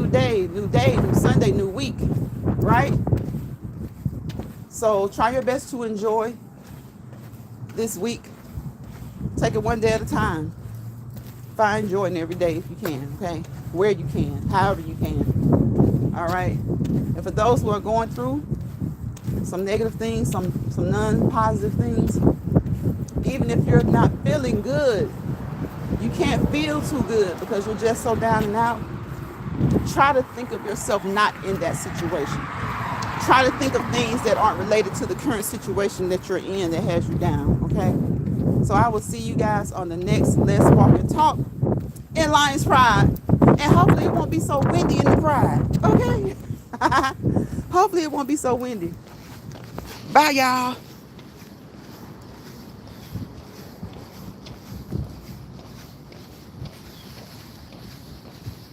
day, new Sunday, new week, right? So try your best to enjoy this week. Take it one day at a time. Find joy in every day if you can, okay? Where you can, however you can, all right? And for those who are going through some negative things, some non-positive things, even if you're not feeling good, you can't feel too good because you're just so down and out, try to think of yourself not in that situation. Try to think of things that aren't related to the current situation that you're in that has you down, okay? So I will see you guys on the next Let's Walk and Talk in Lions Pride. And hopefully it won't be so windy in the pride, okay? Hopefully it won't be so windy. Bye, y'all.